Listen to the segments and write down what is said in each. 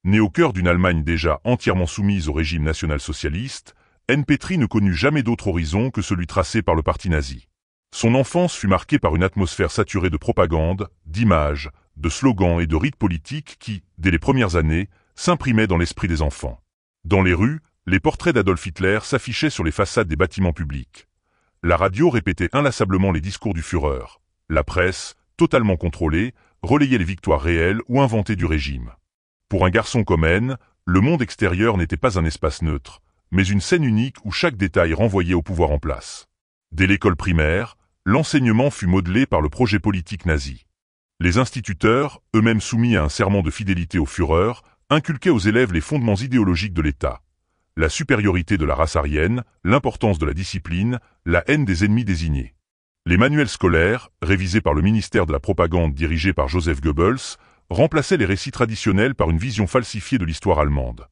Né au cœur d'une Allemagne déjà entièrement soumise au régime national-socialiste, Petry ne connut jamais d'autre horizon que celui tracé par le parti nazi. Son enfance fut marquée par une atmosphère saturée de propagande, d'images, de slogans et de rites politiques qui, dès les premières années, s'imprimaient dans l'esprit des enfants. Dans les rues, les portraits d'Adolf Hitler s'affichaient sur les façades des bâtiments publics. La radio répétait inlassablement les discours du Führer. La presse, totalement contrôlée, relayait les victoires réelles ou inventées du régime. Pour un garçon comme N, le monde extérieur n'était pas un espace neutre, mais une scène unique où chaque détail renvoyait au pouvoir en place. Dès l'école primaire, l'enseignement fut modelé par le projet politique nazi. Les instituteurs, eux-mêmes soumis à un serment de fidélité au Führer, inculquaient aux élèves les fondements idéologiques de l'État. La supériorité de la race aryenne, l'importance de la discipline, la haine des ennemis désignés. Les manuels scolaires, révisés par le ministère de la Propagande dirigé par Joseph Goebbels, remplaçaient les récits traditionnels par une vision falsifiée de l'histoire allemande.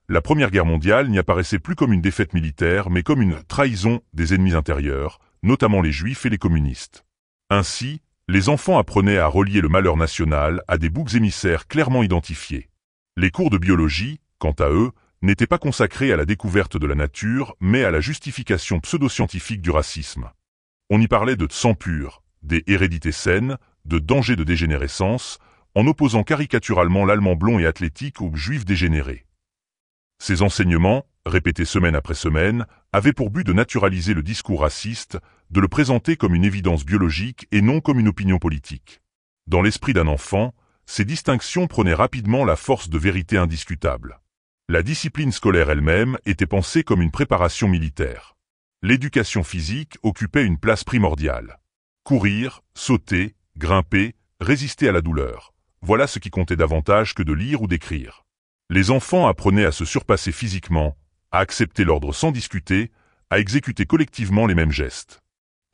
La Première Guerre mondiale n'y apparaissait plus comme une défaite militaire, mais comme une trahison des ennemis intérieurs, notamment les Juifs et les communistes. Ainsi, les enfants apprenaient à relier le malheur national à des boucs émissaires clairement identifiés. Les cours de biologie, quant à eux, n'étaient pas consacrés à la découverte de la nature, mais à la justification pseudo-scientifique du racisme. On y parlait de sang pur, des hérédités saines, de dangers de dégénérescence, en opposant caricaturalement l'Allemand blond et athlétique aux Juifs dégénérés. Ces enseignements, répétés semaine après semaine, avaient pour but de naturaliser le discours raciste, de le présenter comme une évidence biologique et non comme une opinion politique. Dans l'esprit d'un enfant, ces distinctions prenaient rapidement la force de vérité indiscutable. La discipline scolaire elle-même était pensée comme une préparation militaire. L'éducation physique occupait une place primordiale. Courir, sauter, grimper, résister à la douleur. Voilà ce qui comptait davantage que de lire ou d'écrire. Les enfants apprenaient à se surpasser physiquement, à accepter l'ordre sans discuter, à exécuter collectivement les mêmes gestes.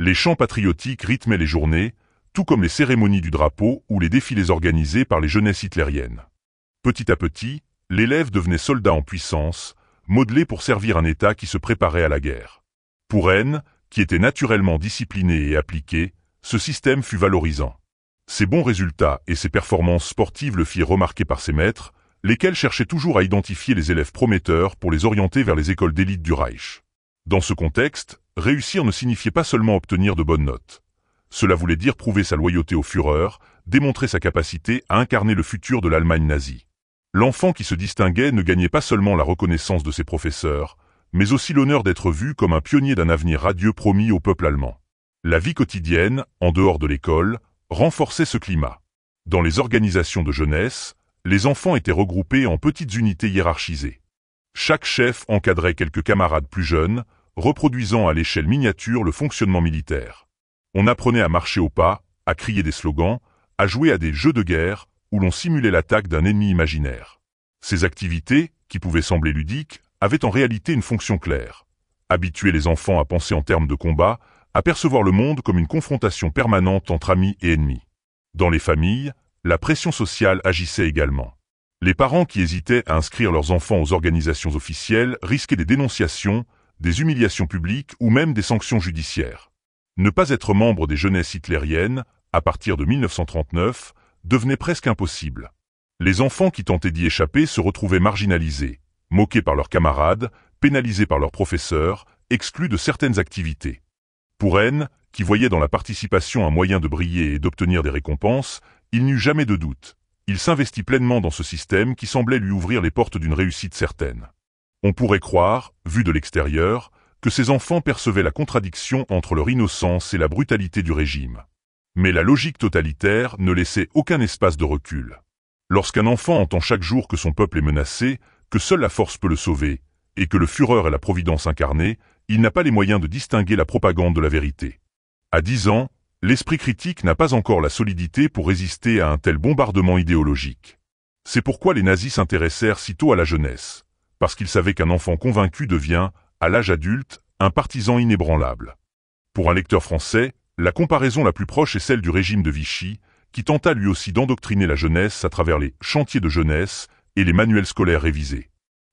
Les chants patriotiques rythmaient les journées, tout comme les cérémonies du drapeau ou les défilés organisés par les jeunesses hitlériennes. Petit à petit, l'élève devenait soldat en puissance, modelé pour servir un État qui se préparait à la guerre. Pour N, qui était naturellement discipliné et appliqué, ce système fut valorisant. Ses bons résultats et ses performances sportives le firent remarquer par ses maîtres, lesquels cherchaient toujours à identifier les élèves prometteurs pour les orienter vers les écoles d'élite du Reich. Dans ce contexte, réussir ne signifiait pas seulement obtenir de bonnes notes. Cela voulait dire prouver sa loyauté au Führer, démontrer sa capacité à incarner le futur de l'Allemagne nazie. L'enfant qui se distinguait ne gagnait pas seulement la reconnaissance de ses professeurs, mais aussi l'honneur d'être vu comme un pionnier d'un avenir radieux promis au peuple allemand. La vie quotidienne, en dehors de l'école, renforçait ce climat. Dans les organisations de jeunesse, les enfants étaient regroupés en petites unités hiérarchisées. Chaque chef encadrait quelques camarades plus jeunes, reproduisant à l'échelle miniature le fonctionnement militaire. On apprenait à marcher au pas, à crier des slogans, à jouer à des jeux de guerre, où l'on simulait l'attaque d'un ennemi imaginaire. Ces activités, qui pouvaient sembler ludiques, avaient en réalité une fonction claire. Habituer les enfants à penser en termes de combat, à percevoir le monde comme une confrontation permanente entre amis et ennemis. Dans les familles, la pression sociale agissait également. Les parents qui hésitaient à inscrire leurs enfants aux organisations officielles risquaient des dénonciations, des humiliations publiques ou même des sanctions judiciaires. Ne pas être membre des jeunesses hitlériennes, à partir de 1939, devenait presque impossible. Les enfants qui tentaient d'y échapper se retrouvaient marginalisés, moqués par leurs camarades, pénalisés par leurs professeurs, exclus de certaines activités. Pour N, qui voyait dans la participation un moyen de briller et d'obtenir des récompenses, il n'eut jamais de doute. Il s'investit pleinement dans ce système qui semblait lui ouvrir les portes d'une réussite certaine. On pourrait croire, vu de l'extérieur, que ces enfants percevaient la contradiction entre leur innocence et la brutalité du régime. Mais la logique totalitaire ne laissait aucun espace de recul. Lorsqu'un enfant entend chaque jour que son peuple est menacé, que seule la force peut le sauver, et que le Führer est la providence incarnée, il n'a pas les moyens de distinguer la propagande de la vérité. À 10 ans, l'esprit critique n'a pas encore la solidité pour résister à un tel bombardement idéologique. C'est pourquoi les nazis s'intéressèrent si tôt à la jeunesse, parce qu'ils savaient qu'un enfant convaincu devient, à l'âge adulte, un partisan inébranlable. Pour un lecteur français, la comparaison la plus proche est celle du régime de Vichy, qui tenta lui aussi d'endoctriner la jeunesse à travers les chantiers de jeunesse et les manuels scolaires révisés.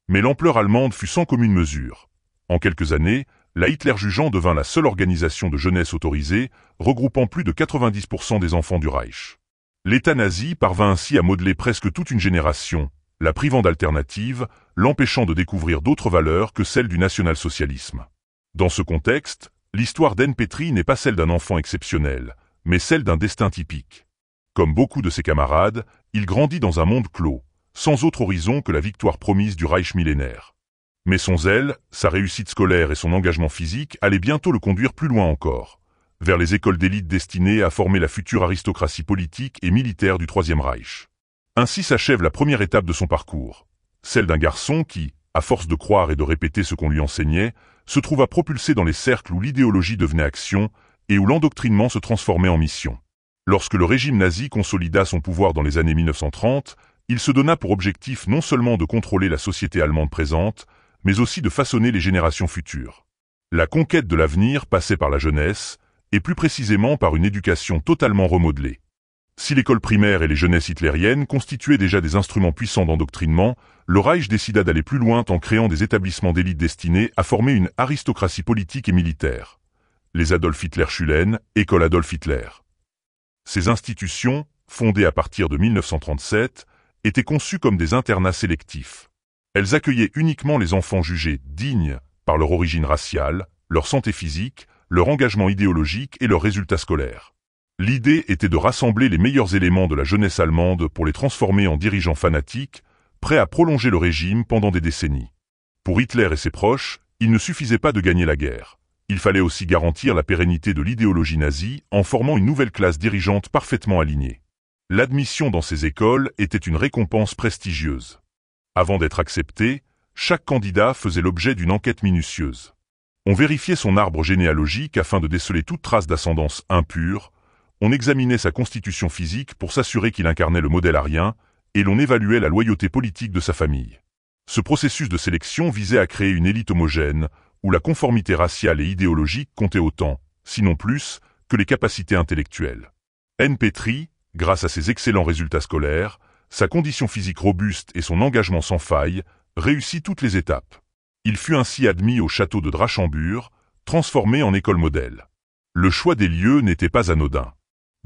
Mais l'ampleur allemande fut sans commune mesure. En quelques années, la Hitler-Jugend devint la seule organisation de jeunesse autorisée, regroupant plus de 90% des enfants du Reich. L'État nazi parvint ainsi à modeler presque toute une génération, la privant d'alternative, l'empêchant de découvrir d'autres valeurs que celles du national-socialisme. Dans ce contexte, l'histoire d'Anne Petry n'est pas celle d'un enfant exceptionnel, mais celle d'un destin typique. Comme beaucoup de ses camarades, il grandit dans un monde clos, sans autre horizon que la victoire promise du Reich millénaire. Mais son zèle, sa réussite scolaire et son engagement physique allaient bientôt le conduire plus loin encore, vers les écoles d'élite destinées à former la future aristocratie politique et militaire du Troisième Reich. Ainsi s'achève la première étape de son parcours, celle d'un garçon qui, à force de croire et de répéter ce qu'on lui enseignait, se trouva propulsé dans les cercles où l'idéologie devenait action et où l'endoctrinement se transformait en mission. Lorsque le régime nazi consolida son pouvoir dans les années 1930, il se donna pour objectif non seulement de contrôler la société allemande présente, mais aussi de façonner les générations futures. La conquête de l'avenir passait par la jeunesse, et plus précisément par une éducation totalement remodelée. Si l'école primaire et les jeunesses hitlériennes constituaient déjà des instruments puissants d'endoctrinement, le Reich décida d'aller plus loin en créant des établissements d'élite destinés à former une aristocratie politique et militaire. Les Adolf Hitler-Schulen, École Adolf Hitler. Ces institutions, fondées à partir de 1937, étaient conçues comme des internats sélectifs. Elles accueillaient uniquement les enfants jugés dignes par leur origine raciale, leur santé physique, leur engagement idéologique et leurs résultats scolaires. L'idée était de rassembler les meilleurs éléments de la jeunesse allemande pour les transformer en dirigeants fanatiques, prêts à prolonger le régime pendant des décennies. Pour Hitler et ses proches, il ne suffisait pas de gagner la guerre. Il fallait aussi garantir la pérennité de l'idéologie nazie en formant une nouvelle classe dirigeante parfaitement alignée. L'admission dans ces écoles était une récompense prestigieuse. Avant d'être accepté, chaque candidat faisait l'objet d'une enquête minutieuse. On vérifiait son arbre généalogique afin de déceler toute trace d'ascendance impure, on examinait sa constitution physique pour s'assurer qu'il incarnait le modèle arien, et l'on évaluait la loyauté politique de sa famille. Ce processus de sélection visait à créer une élite homogène, où la conformité raciale et idéologique comptait autant, sinon plus, que les capacités intellectuelles. Anne Petry, grâce à ses excellents résultats scolaires, sa condition physique robuste et son engagement sans faille, réussit toutes les étapes. Il fut ainsi admis au château de Drachenburg, transformé en école modèle. Le choix des lieux n'était pas anodin.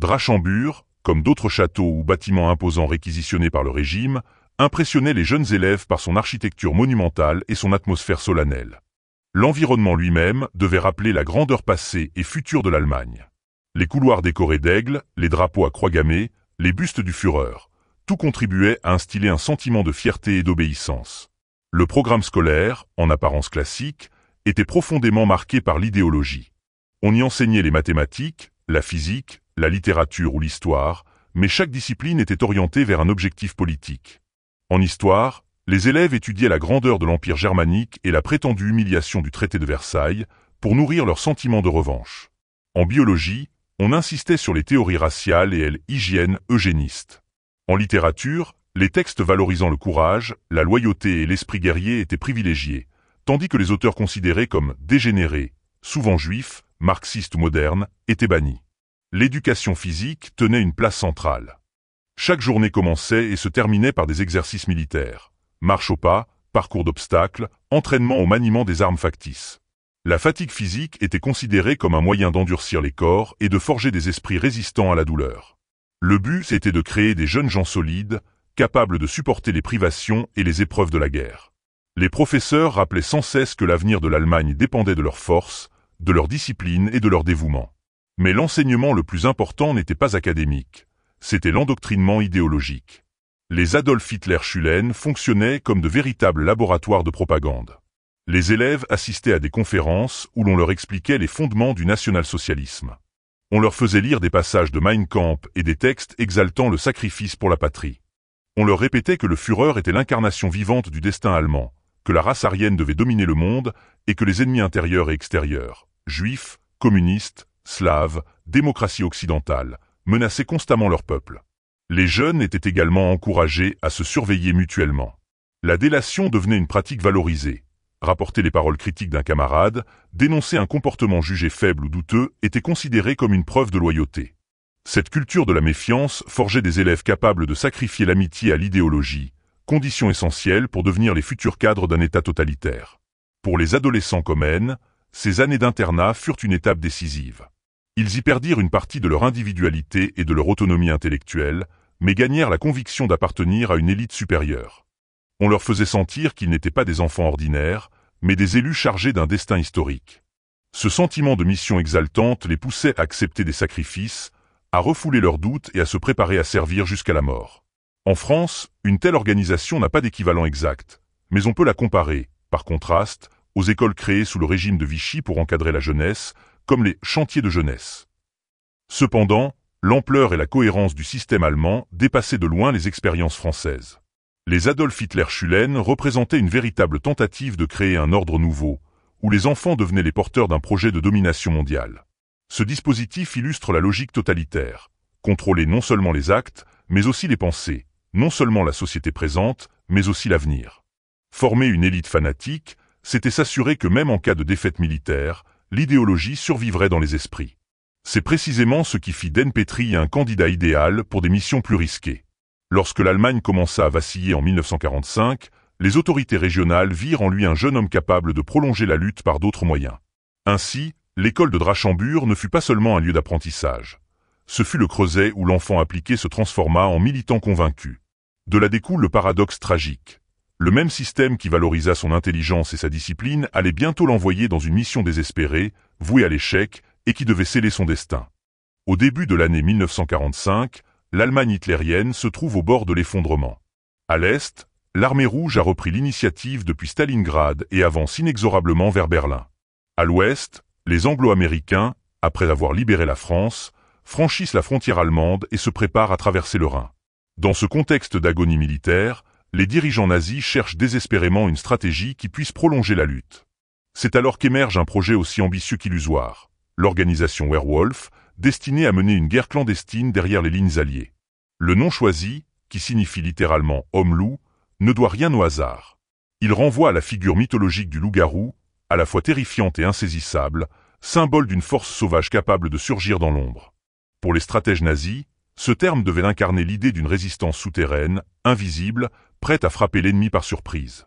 Drachenburg, comme d'autres châteaux ou bâtiments imposants réquisitionnés par le régime, impressionnait les jeunes élèves par son architecture monumentale et son atmosphère solennelle. L'environnement lui-même devait rappeler la grandeur passée et future de l'Allemagne. Les couloirs décorés d'aigles, les drapeaux à croix gammée, les bustes du Führer, tout contribuait à instiller un sentiment de fierté et d'obéissance. Le programme scolaire, en apparence classique, était profondément marqué par l'idéologie. On y enseignait les mathématiques, la physique, la littérature ou l'histoire, mais chaque discipline était orientée vers un objectif politique. En histoire, les élèves étudiaient la grandeur de l'Empire germanique et la prétendue humiliation du traité de Versailles pour nourrir leur sentiment de revanche. En biologie, on insistait sur les théories raciales et hygiène eugénistes. En littérature, les textes valorisant le courage, la loyauté et l'esprit guerrier étaient privilégiés, tandis que les auteurs considérés comme dégénérés, souvent juifs, marxistes ou modernes, étaient bannis. L'éducation physique tenait une place centrale. Chaque journée commençait et se terminait par des exercices militaires. Marche au pas, parcours d'obstacles, entraînement au maniement des armes factices. La fatigue physique était considérée comme un moyen d'endurcir les corps et de forger des esprits résistants à la douleur. Le but était de créer des jeunes gens solides, capables de supporter les privations et les épreuves de la guerre. Les professeurs rappelaient sans cesse que l'avenir de l'Allemagne dépendait de leur force, de leur discipline et de leur dévouement. Mais l'enseignement le plus important n'était pas académique, c'était l'endoctrinement idéologique. Les Adolf Hitler-Schulen fonctionnaient comme de véritables laboratoires de propagande. Les élèves assistaient à des conférences où l'on leur expliquait les fondements du national-socialisme. On leur faisait lire des passages de Mein Kampf et des textes exaltant le sacrifice pour la patrie. On leur répétait que le Führer était l'incarnation vivante du destin allemand, que la race aryenne devait dominer le monde et que les ennemis intérieurs et extérieurs, juifs, communistes, slaves, démocratie occidentale, menaçaient constamment leur peuple. Les jeunes étaient également encouragés à se surveiller mutuellement. La délation devenait une pratique valorisée. Rapporter les paroles critiques d'un camarade, dénoncer un comportement jugé faible ou douteux était considéré comme une preuve de loyauté. Cette culture de la méfiance forgeait des élèves capables de sacrifier l'amitié à l'idéologie, condition essentielle pour devenir les futurs cadres d'un État totalitaire. Pour les adolescents comme N, ces années d'internat furent une étape décisive. Ils y perdirent une partie de leur individualité et de leur autonomie intellectuelle, mais gagnèrent la conviction d'appartenir à une élite supérieure. On leur faisait sentir qu'ils n'étaient pas des enfants ordinaires, mais des élus chargés d'un destin historique. Ce sentiment de mission exaltante les poussait à accepter des sacrifices, à refouler leurs doutes et à se préparer à servir jusqu'à la mort. En France, une telle organisation n'a pas d'équivalent exact, mais on peut la comparer, par contraste, aux écoles créées sous le régime de Vichy pour encadrer la jeunesse, comme les chantiers de jeunesse. Cependant, l'ampleur et la cohérence du système allemand dépassaient de loin les expériences françaises. Les Adolf Hitler-Schulen représentaient une véritable tentative de créer un ordre nouveau, où les enfants devenaient les porteurs d'un projet de domination mondiale. Ce dispositif illustre la logique totalitaire. Contrôler non seulement les actes, mais aussi les pensées, non seulement la société présente, mais aussi l'avenir. Former une élite fanatique, c'était s'assurer que même en cas de défaite militaire, l'idéologie survivrait dans les esprits. C'est précisément ce qui fit d'Henn Petrie un candidat idéal pour des missions plus risquées. Lorsque l'Allemagne commença à vaciller en 1945, les autorités régionales virent en lui un jeune homme capable de prolonger la lutte par d'autres moyens. Ainsi, l'école de Drachenburg ne fut pas seulement un lieu d'apprentissage. Ce fut le creuset où l'enfant appliqué se transforma en militant convaincu. De là découle le paradoxe tragique. Le même système qui valorisa son intelligence et sa discipline allait bientôt l'envoyer dans une mission désespérée, vouée à l'échec, et qui devait sceller son destin. Au début de l'année 1945, l'Allemagne hitlérienne se trouve au bord de l'effondrement. À l'Est, l'Armée rouge a repris l'initiative depuis Stalingrad et avance inexorablement vers Berlin. À l'Ouest, les Anglo-Américains, après avoir libéré la France, franchissent la frontière allemande et se préparent à traverser le Rhin. Dans ce contexte d'agonie militaire, les dirigeants nazis cherchent désespérément une stratégie qui puisse prolonger la lutte. C'est alors qu'émerge un projet aussi ambitieux qu'illusoire, l'organisation Werwolf, destinée à mener une guerre clandestine derrière les lignes alliées. Le nom choisi, qui signifie littéralement « homme-loup », ne doit rien au hasard. Il renvoie à la figure mythologique du loup-garou, à la fois terrifiante et insaisissable, symbole d'une force sauvage capable de surgir dans l'ombre. Pour les stratèges nazis, ce terme devait incarner l'idée d'une résistance souterraine, invisible, prête à frapper l'ennemi par surprise.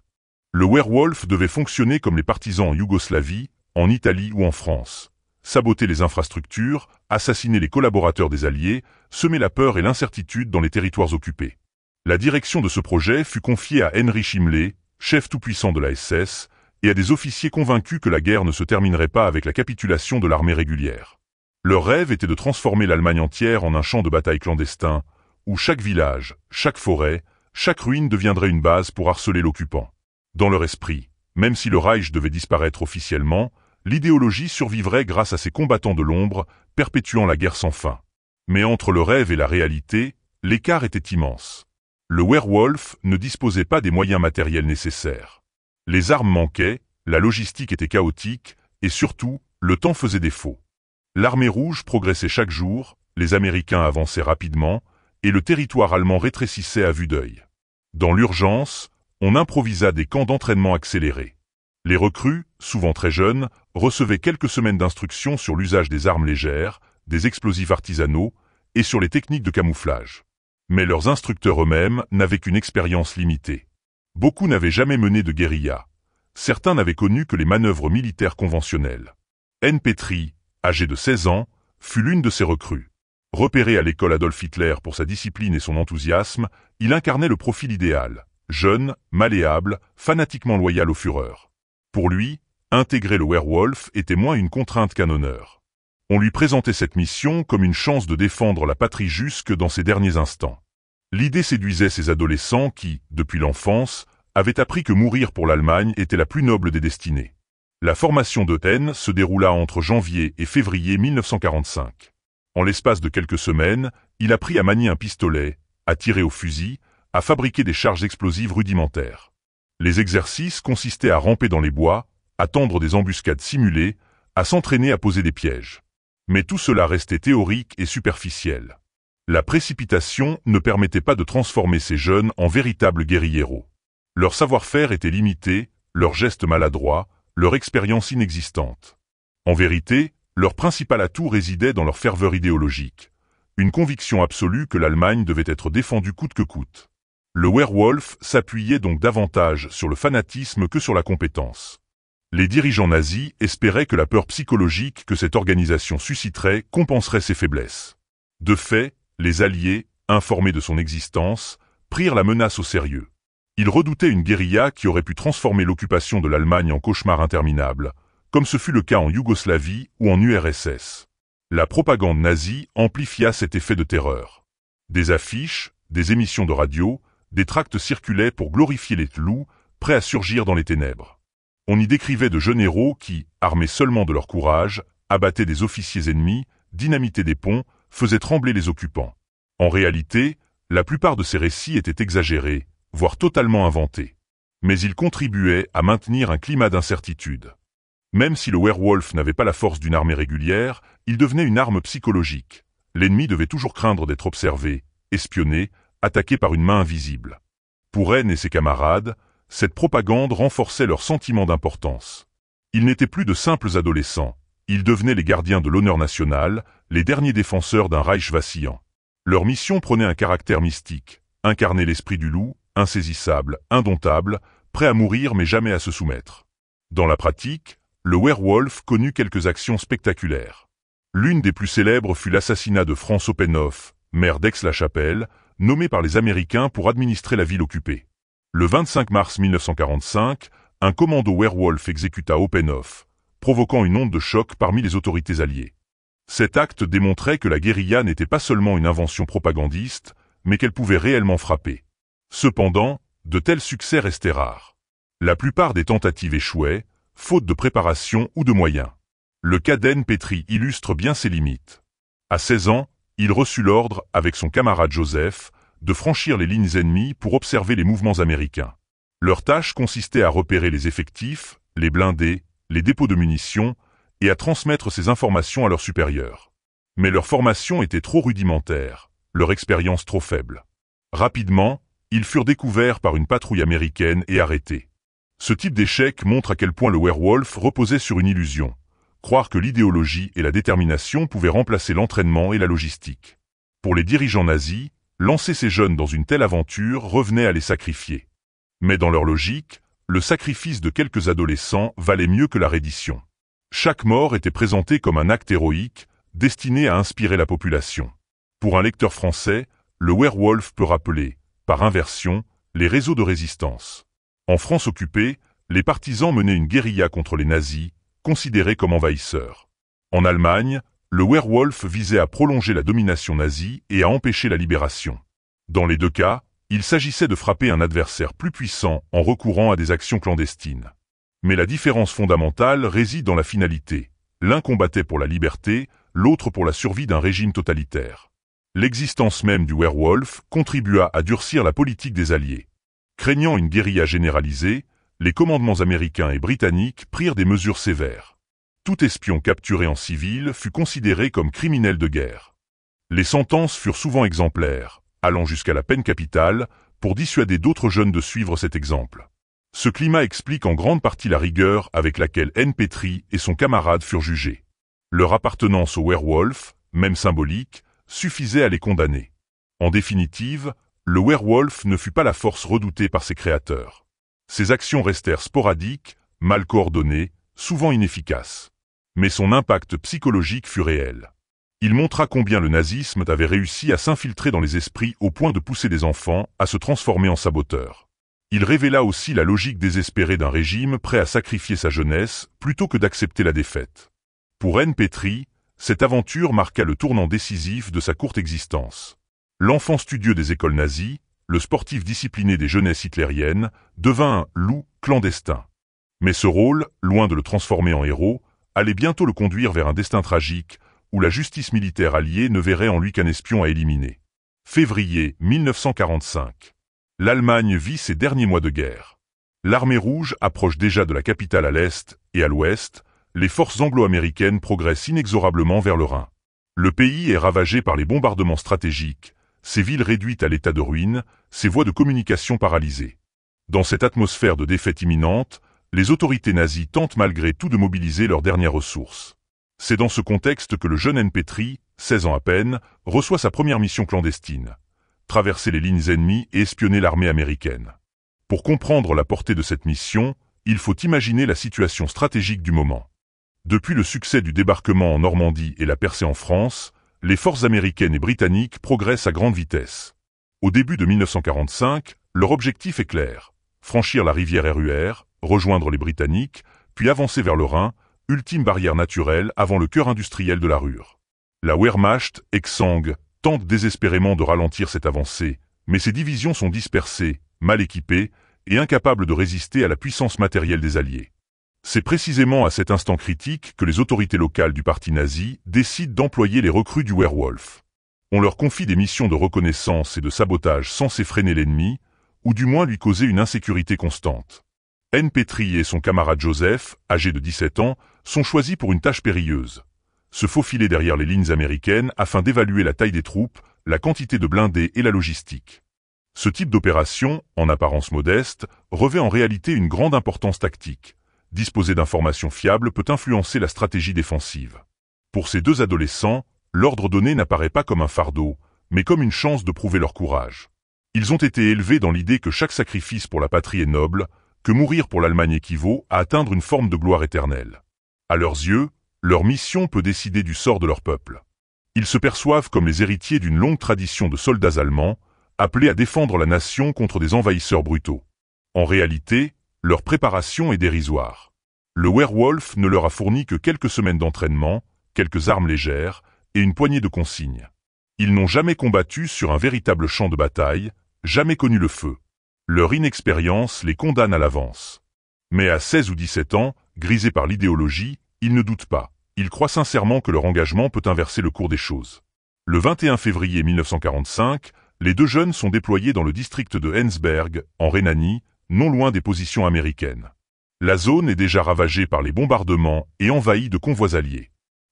Le Werwolf devait fonctionner comme les partisans en Yougoslavie, en Italie ou en France. Saboter les infrastructures, assassiner les collaborateurs des Alliés, semer la peur et l'incertitude dans les territoires occupés. La direction de ce projet fut confiée à Heinrich Himmler, chef tout-puissant de la SS, et à des officiers convaincus que la guerre ne se terminerait pas avec la capitulation de l'armée régulière. Leur rêve était de transformer l'Allemagne entière en un champ de bataille clandestin, où chaque village, chaque forêt, chaque ruine deviendrait une base pour harceler l'occupant. Dans leur esprit, même si le Reich devait disparaître officiellement, l'idéologie survivrait grâce à ces combattants de l'ombre, perpétuant la guerre sans fin. Mais entre le rêve et la réalité, l'écart était immense. Le Werwolf ne disposait pas des moyens matériels nécessaires. Les armes manquaient, la logistique était chaotique, et surtout, le temps faisait défaut. L'armée rouge progressait chaque jour, les Américains avançaient rapidement, et le territoire allemand rétrécissait à vue d'œil. Dans l'urgence, on improvisa des camps d'entraînement accélérés. Les recrues, souvent très jeunes, recevaient quelques semaines d'instruction sur l'usage des armes légères, des explosifs artisanaux, et sur les techniques de camouflage. Mais leurs instructeurs eux-mêmes n'avaient qu'une expérience limitée. Beaucoup n'avaient jamais mené de guérilla. Certains n'avaient connu que les manœuvres militaires conventionnelles. Henn Petrie, âgé de 16 ans, fut l'une de ces recrues. Repéré à l'école Adolf Hitler pour sa discipline et son enthousiasme, il incarnait le profil idéal, jeune, malléable, fanatiquement loyal au Führer. Pour lui, intégrer le Werwolf était moins une contrainte qu'un honneur. On lui présentait cette mission comme une chance de défendre la patrie jusque dans ses derniers instants. L'idée séduisait ces adolescents qui, depuis l'enfance, avaient appris que mourir pour l'Allemagne était la plus noble des destinées. La formation de Henn se déroula entre janvier et février 1945. En l'espace de quelques semaines, il apprit à manier un pistolet, à tirer au fusil, à fabriquer des charges explosives rudimentaires. Les exercices consistaient à ramper dans les bois, à tendre des embuscades simulées, à s'entraîner à poser des pièges. Mais tout cela restait théorique et superficiel. La précipitation ne permettait pas de transformer ces jeunes en véritables guérilleros. Leur savoir-faire était limité, leurs gestes maladroits, leur expérience inexistante. En vérité, leur principal atout résidait dans leur ferveur idéologique, une conviction absolue que l'Allemagne devait être défendue coûte que coûte. Le Werwolf s'appuyait donc davantage sur le fanatisme que sur la compétence. Les dirigeants nazis espéraient que la peur psychologique que cette organisation susciterait compenserait ses faiblesses. De fait, les Alliés, informés de son existence, prirent la menace au sérieux. Il redoutait une guérilla qui aurait pu transformer l'occupation de l'Allemagne en cauchemar interminable, comme ce fut le cas en Yougoslavie ou en URSS. La propagande nazie amplifia cet effet de terreur. Des affiches, des émissions de radio, des tracts circulaient pour glorifier les loups, prêts à surgir dans les ténèbres. On y décrivait de jeunes héros qui, armés seulement de leur courage, abattaient des officiers ennemis, dynamitaient des ponts, faisaient trembler les occupants. En réalité, la plupart de ces récits étaient exagérés, voire totalement inventés. Mais ils contribuaient à maintenir un climat d'incertitude. Même si le werewolf n'avait pas la force d'une armée régulière, il devenait une arme psychologique. L'ennemi devait toujours craindre d'être observé, espionné, attaqué par une main invisible. Pour N et ses camarades, cette propagande renforçait leur sentiment d'importance. Ils n'étaient plus de simples adolescents, ils devenaient les gardiens de l'honneur national, les derniers défenseurs d'un Reich vacillant. Leur mission prenait un caractère mystique, incarner l'esprit du loup, insaisissable, indomptable, prêt à mourir mais jamais à se soumettre. Dans la pratique, le werewolf connut quelques actions spectaculaires. L'une des plus célèbres fut l'assassinat de Franz Oppenhoff, maire d'Aix-la-Chapelle, nommé par les Américains pour administrer la ville occupée. Le 25 mars 1945, un commando werewolf exécuta Oppenhoff, provoquant une onde de choc parmi les autorités alliées. Cet acte démontrait que la guérilla n'était pas seulement une invention propagandiste, mais qu'elle pouvait réellement frapper. Cependant, de tels succès restaient rares. La plupart des tentatives échouaient, faute de préparation ou de moyens. Le cas d'N. Petrie illustre bien ses limites. À 16 ans, il reçut l'ordre, avec son camarade Joseph, de franchir les lignes ennemies pour observer les mouvements américains. Leur tâche consistait à repérer les effectifs, les blindés, les dépôts de munitions, et à transmettre ces informations à leurs supérieurs. Mais leur formation était trop rudimentaire, leur expérience trop faible. Rapidement, ils furent découverts par une patrouille américaine et arrêtés. Ce type d'échec montre à quel point le werewolf reposait sur une illusion. Croire que l'idéologie et la détermination pouvaient remplacer l'entraînement et la logistique. Pour les dirigeants nazis, lancer ces jeunes dans une telle aventure revenait à les sacrifier. Mais dans leur logique, le sacrifice de quelques adolescents valait mieux que la reddition. Chaque mort était présentée comme un acte héroïque, destiné à inspirer la population. Pour un lecteur français, le werewolf peut rappeler, par inversion, les réseaux de résistance. En France occupée, les partisans menaient une guérilla contre les nazis, considérés comme envahisseurs. En Allemagne, le werewolf visait à prolonger la domination nazie et à empêcher la libération. Dans les deux cas, il s'agissait de frapper un adversaire plus puissant en recourant à des actions clandestines. Mais la différence fondamentale réside dans la finalité. L'un combattait pour la liberté, l'autre pour la survie d'un régime totalitaire. L'existence même du werewolf contribua à durcir la politique des Alliés. Craignant une guérilla généralisée, les commandements américains et britanniques prirent des mesures sévères. Tout espion capturé en civil fut considéré comme criminel de guerre. Les sentences furent souvent exemplaires, allant jusqu'à la peine capitale, pour dissuader d'autres jeunes de suivre cet exemple. Ce climat explique en grande partie la rigueur avec laquelle N. Petrie et son camarade furent jugés. Leur appartenance au werewolf, même symbolique, suffisait à les condamner. En définitive, le werewolf ne fut pas la force redoutée par ses créateurs. Ses actions restèrent sporadiques, mal coordonnées, souvent inefficaces. Mais son impact psychologique fut réel. Il montra combien le nazisme avait réussi à s'infiltrer dans les esprits au point de pousser des enfants à se transformer en saboteurs. Il révéla aussi la logique désespérée d'un régime prêt à sacrifier sa jeunesse plutôt que d'accepter la défaite. Pour N. Petrie, cette aventure marqua le tournant décisif de sa courte existence. L'enfant studieux des écoles nazies, le sportif discipliné des jeunesses hitlériennes, devint un loup clandestin. Mais ce rôle, loin de le transformer en héros, allait bientôt le conduire vers un destin tragique, où la justice militaire alliée ne verrait en lui qu'un espion à éliminer. Février 1945. L'Allemagne vit ses derniers mois de guerre. L'armée rouge approche déjà de la capitale à l'est et à l'ouest, les forces anglo-américaines progressent inexorablement vers le Rhin. Le pays est ravagé par les bombardements stratégiques, ses villes réduites à l'état de ruine, ses voies de communication paralysées. Dans cette atmosphère de défaite imminente, les autorités nazies tentent malgré tout de mobiliser leurs dernières ressources. C'est dans ce contexte que le jeune N. Petrie, 16 ans à peine, reçoit sa première mission clandestine. Traverser les lignes ennemies et espionner l'armée américaine. Pour comprendre la portée de cette mission, il faut imaginer la situation stratégique du moment. Depuis le succès du débarquement en Normandie et la percée en France, les forces américaines et britanniques progressent à grande vitesse. Au début de 1945, Leur objectif est clair, franchir la rivière RUR, rejoindre les Britanniques, puis avancer vers le Rhin, ultime barrière naturelle avant le cœur industriel de la Ruhr. La Wehrmacht, exsangue, tente désespérément de ralentir cette avancée, mais ses divisions sont dispersées, mal équipées, et incapables de résister à la puissance matérielle des Alliés. C'est précisément à cet instant critique que les autorités locales du parti nazi décident d'employer les recrues du Wehrwolf. On leur confie des missions de reconnaissance et de sabotage censées freiner l'ennemi, ou du moins lui causer une insécurité constante. N. Petrie et son camarade Joseph, âgés de 17 ans, sont choisis pour une tâche périlleuse. Se faufiler derrière les lignes américaines afin d'évaluer la taille des troupes, la quantité de blindés et la logistique. Ce type d'opération, en apparence modeste, revêt en réalité une grande importance tactique. Disposer d'informations fiables peut influencer la stratégie défensive. Pour ces deux adolescents, l'ordre donné n'apparaît pas comme un fardeau, mais comme une chance de prouver leur courage. Ils ont été élevés dans l'idée que chaque sacrifice pour la patrie est noble, que mourir pour l'Allemagne équivaut à atteindre une forme de gloire éternelle. À leurs yeux, leur mission peut décider du sort de leur peuple. Ils se perçoivent comme les héritiers d'une longue tradition de soldats allemands, appelés à défendre la nation contre des envahisseurs brutaux. En réalité, leur préparation est dérisoire. Le Wehrwolf ne leur a fourni que quelques semaines d'entraînement, quelques armes légères et une poignée de consignes. Ils n'ont jamais combattu sur un véritable champ de bataille, jamais connu le feu. Leur inexpérience les condamne à l'avance. Mais à 16 ou 17 ans, grisés par l'idéologie, ils ne doutent pas. Ils croient sincèrement que leur engagement peut inverser le cours des choses. Le 21 février 1945, les deux jeunes sont déployés dans le district de Hensberg, en Rhénanie, non loin des positions américaines. La zone est déjà ravagée par les bombardements et envahie de convois alliés.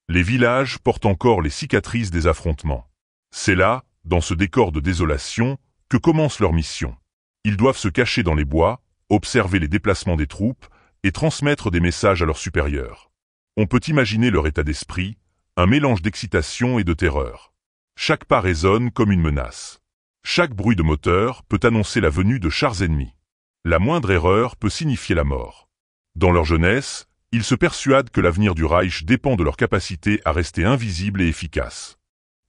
Les villages portent encore les cicatrices des affrontements. C'est là, dans ce décor de désolation, que commence leur mission. Ils doivent se cacher dans les bois, observer les déplacements des troupes et transmettre des messages à leurs supérieurs. On peut imaginer leur état d'esprit, un mélange d'excitation et de terreur. Chaque pas résonne comme une menace. Chaque bruit de moteur peut annoncer la venue de chars ennemis. La moindre erreur peut signifier la mort. Dans leur jeunesse, ils se persuadent que l'avenir du Reich dépend de leur capacité à rester invisibles et efficaces.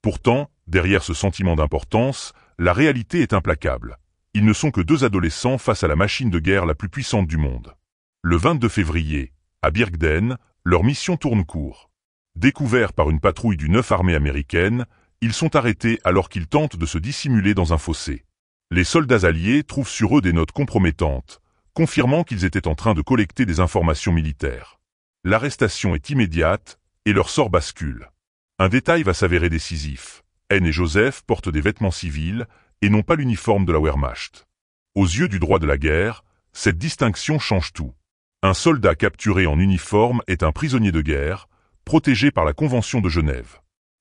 Pourtant, derrière ce sentiment d'importance, la réalité est implacable. Ils ne sont que deux adolescents face à la machine de guerre la plus puissante du monde. Le 22 février, à Birgden, leur mission tourne court. Découverts par une patrouille du 9 armée américaine, ils sont arrêtés alors qu'ils tentent de se dissimuler dans un fossé. Les soldats alliés trouvent sur eux des notes compromettantes, confirmant qu'ils étaient en train de collecter des informations militaires. L'arrestation est immédiate et leur sort bascule. Un détail va s'avérer décisif. N et Joseph portent des vêtements civils et non pas l'uniforme de la Wehrmacht. Aux yeux du droit de la guerre, cette distinction change tout. Un soldat capturé en uniforme est un prisonnier de guerre, protégé par la Convention de Genève.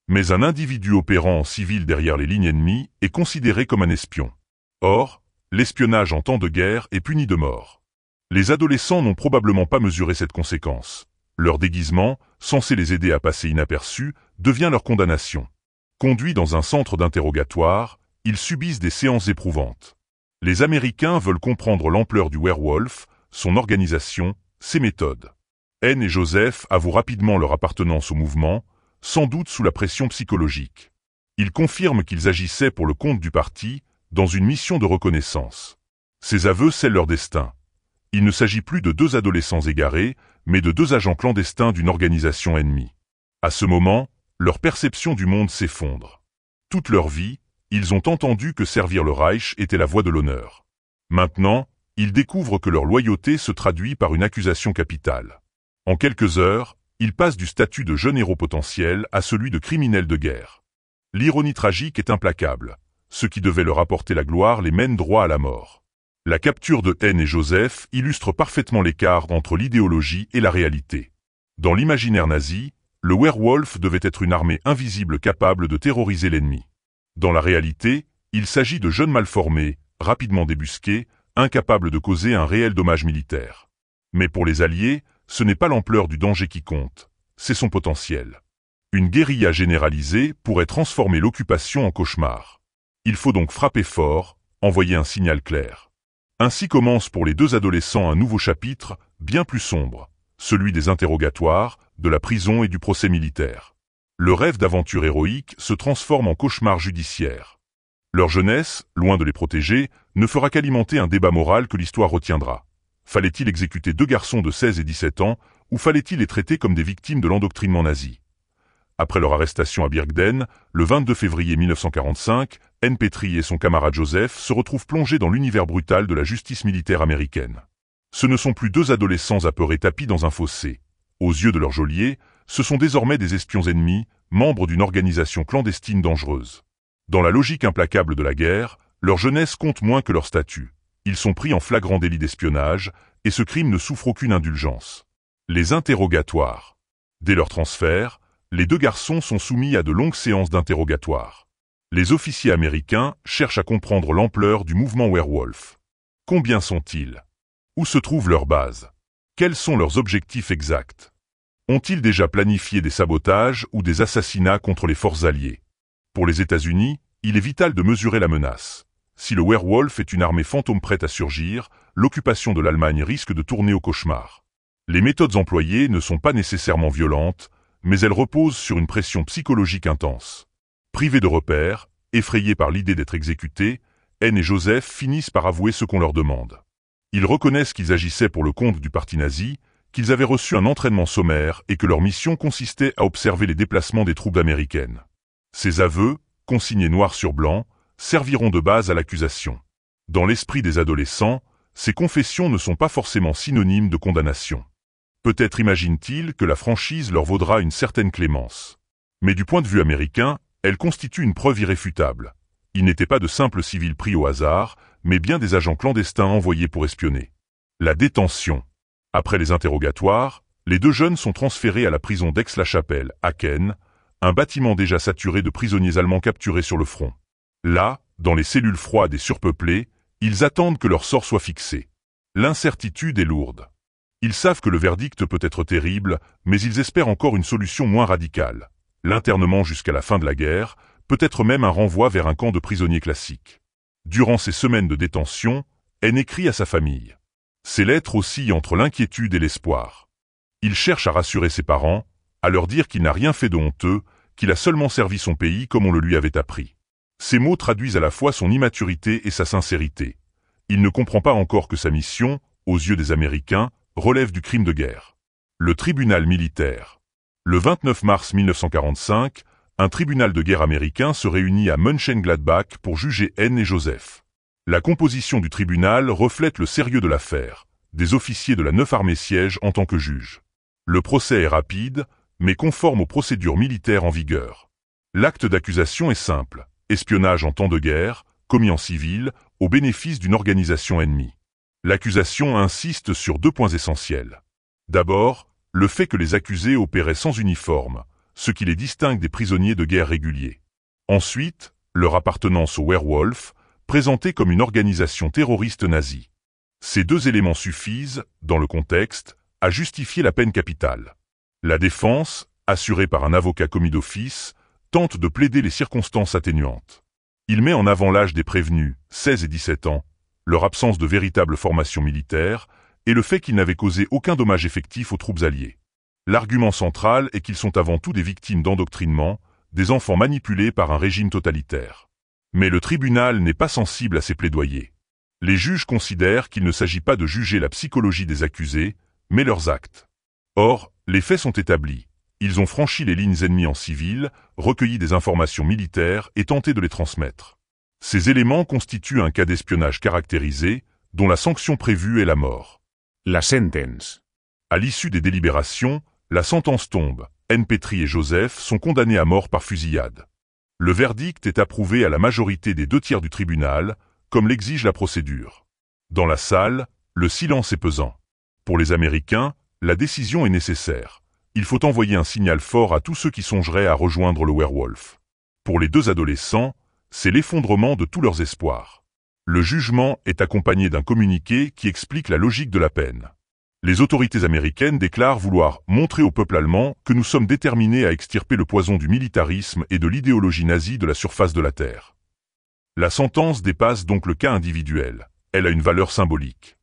Mais un individu opérant en civil derrière les lignes ennemies est considéré comme un espion. Or, l'espionnage en temps de guerre est puni de mort. Les adolescents n'ont probablement pas mesuré cette conséquence. Leur déguisement, censé les aider à passer inaperçus, devient leur condamnation. Conduits dans un centre d'interrogatoire, ils subissent des séances éprouvantes. Les Américains veulent comprendre l'ampleur du Wehrwolf, son organisation, ses méthodes. N et Joseph avouent rapidement leur appartenance au mouvement, sans doute sous la pression psychologique. Ils confirment qu'ils agissaient pour le compte du parti, dans une mission de reconnaissance. Ces aveux scellent leur destin. Il ne s'agit plus de deux adolescents égarés, mais de deux agents clandestins d'une organisation ennemie. À ce moment, leur perception du monde s'effondre. Toute leur vie, ils ont entendu que servir le Reich était la voie de l'honneur. Maintenant, ils découvrent que leur loyauté se traduit par une accusation capitale. En quelques heures, ils passent du statut de jeunes héros potentiels à celui de criminels de guerre. L'ironie tragique est implacable. Ce qui devait leur apporter la gloire les mène droit à la mort. La capture de N et Joseph illustre parfaitement l'écart entre l'idéologie et la réalité. Dans l'imaginaire nazi, le Wehrwolf devait être une armée invisible capable de terroriser l'ennemi. Dans la réalité, il s'agit de jeunes malformés, rapidement débusqués, incapables de causer un réel dommage militaire. Mais pour les Alliés, ce n'est pas l'ampleur du danger qui compte, c'est son potentiel. Une guérilla généralisée pourrait transformer l'occupation en cauchemar. Il faut donc frapper fort, envoyer un signal clair. Ainsi commence pour les deux adolescents un nouveau chapitre, bien plus sombre, celui des interrogatoires, de la prison et du procès militaire. Le rêve d'aventure héroïque se transforme en cauchemar judiciaire. Leur jeunesse, loin de les protéger, ne fera qu'alimenter un débat moral que l'histoire retiendra. Fallait-il exécuter 2 garçons de 16 et 17 ans, ou fallait-il les traiter comme des victimes de l'endoctrinement nazi? Après leur arrestation à Birkden, le 22 février 1945, N. Petrie et son camarade Joseph se retrouvent plongés dans l'univers brutal de la justice militaire américaine. Ce ne sont plus 2 adolescents apeurés tapis dans un fossé. Aux yeux de leur geôlier, ce sont désormais des espions ennemis, membres d'une organisation clandestine dangereuse. Dans la logique implacable de la guerre, leur jeunesse compte moins que leur statut. Ils sont pris en flagrant délit d'espionnage, et ce crime ne souffre aucune indulgence. Les interrogatoires. Dès leur transfert, les 2 garçons sont soumis à de longues séances d'interrogatoire. Les officiers américains cherchent à comprendre l'ampleur du mouvement Werewolf. Combien sont-ils? Où se trouve leur base? Quels sont leurs objectifs exacts? Ont-ils déjà planifié des sabotages ou des assassinats contre les forces alliées? Pour les États-Unis, il est vital de mesurer la menace. Si le Werewolf est une armée fantôme prête à surgir, l'occupation de l'Allemagne risque de tourner au cauchemar. Les méthodes employées ne sont pas nécessairement violentes, mais elles reposent sur une pression psychologique intense. Privés de repères, effrayés par l'idée d'être exécutés, N et Joseph finissent par avouer ce qu'on leur demande. Ils reconnaissent qu'ils agissaient pour le compte du parti nazi, qu'ils avaient reçu un entraînement sommaire et que leur mission consistait à observer les déplacements des troupes américaines. Ces aveux, consignés noir sur blanc, serviront de base à l'accusation. Dans l'esprit des adolescents, ces confessions ne sont pas forcément synonymes de condamnation. Peut-être imaginent-ils que la franchise leur vaudra une certaine clémence. Mais du point de vue américain, elle constitue une preuve irréfutable. Ils n'étaient pas de simples civils pris au hasard, mais bien des agents clandestins envoyés pour espionner. La détention. Après les interrogatoires, les 2 jeunes sont transférés à la prison d'Aix-la-Chapelle, à Caen, un bâtiment déjà saturé de prisonniers allemands capturés sur le front. Là, dans les cellules froides et surpeuplées, ils attendent que leur sort soit fixé. L'incertitude est lourde. Ils savent que le verdict peut être terrible, mais ils espèrent encore une solution moins radicale. L'internement jusqu'à la fin de la guerre, peut-être même un renvoi vers un camp de prisonniers classiques. Durant ces semaines de détention, N écrit à sa famille. Ses lettres oscillent entre l'inquiétude et l'espoir. Il cherche à rassurer ses parents, à leur dire qu'il n'a rien fait de honteux, qu'il a seulement servi son pays comme on le lui avait appris. Ces mots traduisent à la fois son immaturité et sa sincérité. Il ne comprend pas encore que sa mission, aux yeux des Américains, relève du crime de guerre. Le tribunal militaire. Le 29 mars 1945, un tribunal de guerre américain se réunit à Mönchengladbach pour juger N et Joseph. La composition du tribunal reflète le sérieux de l'affaire. Des officiers de la 9e armée siègent en tant que juges. Le procès est rapide, mais conforme aux procédures militaires en vigueur. L'acte d'accusation est simple. Espionnage en temps de guerre, commis en civil, au bénéfice d'une organisation ennemie. L'accusation insiste sur 2 points essentiels. D'abord, le fait que les accusés opéraient sans uniforme, ce qui les distingue des prisonniers de guerre réguliers. Ensuite, leur appartenance au Werewolf, présentée comme une organisation terroriste nazie. Ces 2 éléments suffisent, dans le contexte, à justifier la peine capitale. La défense, assurée par un avocat commis d'office, tente de plaider les circonstances atténuantes. Il met en avant l'âge des prévenus, 16 et 17 ans, leur absence de véritable formation militaire, et le fait qu'ils n'avaient causé aucun dommage effectif aux troupes alliées. L'argument central est qu'ils sont avant tout des victimes d'endoctrinement, des enfants manipulés par un régime totalitaire. Mais le tribunal n'est pas sensible à ces plaidoyers. Les juges considèrent qu'il ne s'agit pas de juger la psychologie des accusés, mais leurs actes. Or, les faits sont établis. Ils ont franchi les lignes ennemies en civil, recueilli des informations militaires et tenté de les transmettre. Ces éléments constituent un cas d'espionnage caractérisé, dont la sanction prévue est la mort. La sentence. À l'issue des délibérations, la sentence tombe. N. Petrie et Joseph sont condamnés à mort par fusillade. Le verdict est approuvé à la majorité des 2/3 du tribunal, comme l'exige la procédure. Dans la salle, le silence est pesant. Pour les Américains, la décision est nécessaire. Il faut envoyer un signal fort à tous ceux qui songeraient à rejoindre le Werewolf. Pour les 2 adolescents, c'est l'effondrement de tous leurs espoirs. Le jugement est accompagné d'un communiqué qui explique la logique de la peine. Les autorités américaines déclarent vouloir montrer au peuple allemand que nous sommes déterminés à extirper le poison du militarisme et de l'idéologie nazie de la surface de la Terre. La sentence dépasse donc le cas individuel. Elle a une valeur symbolique.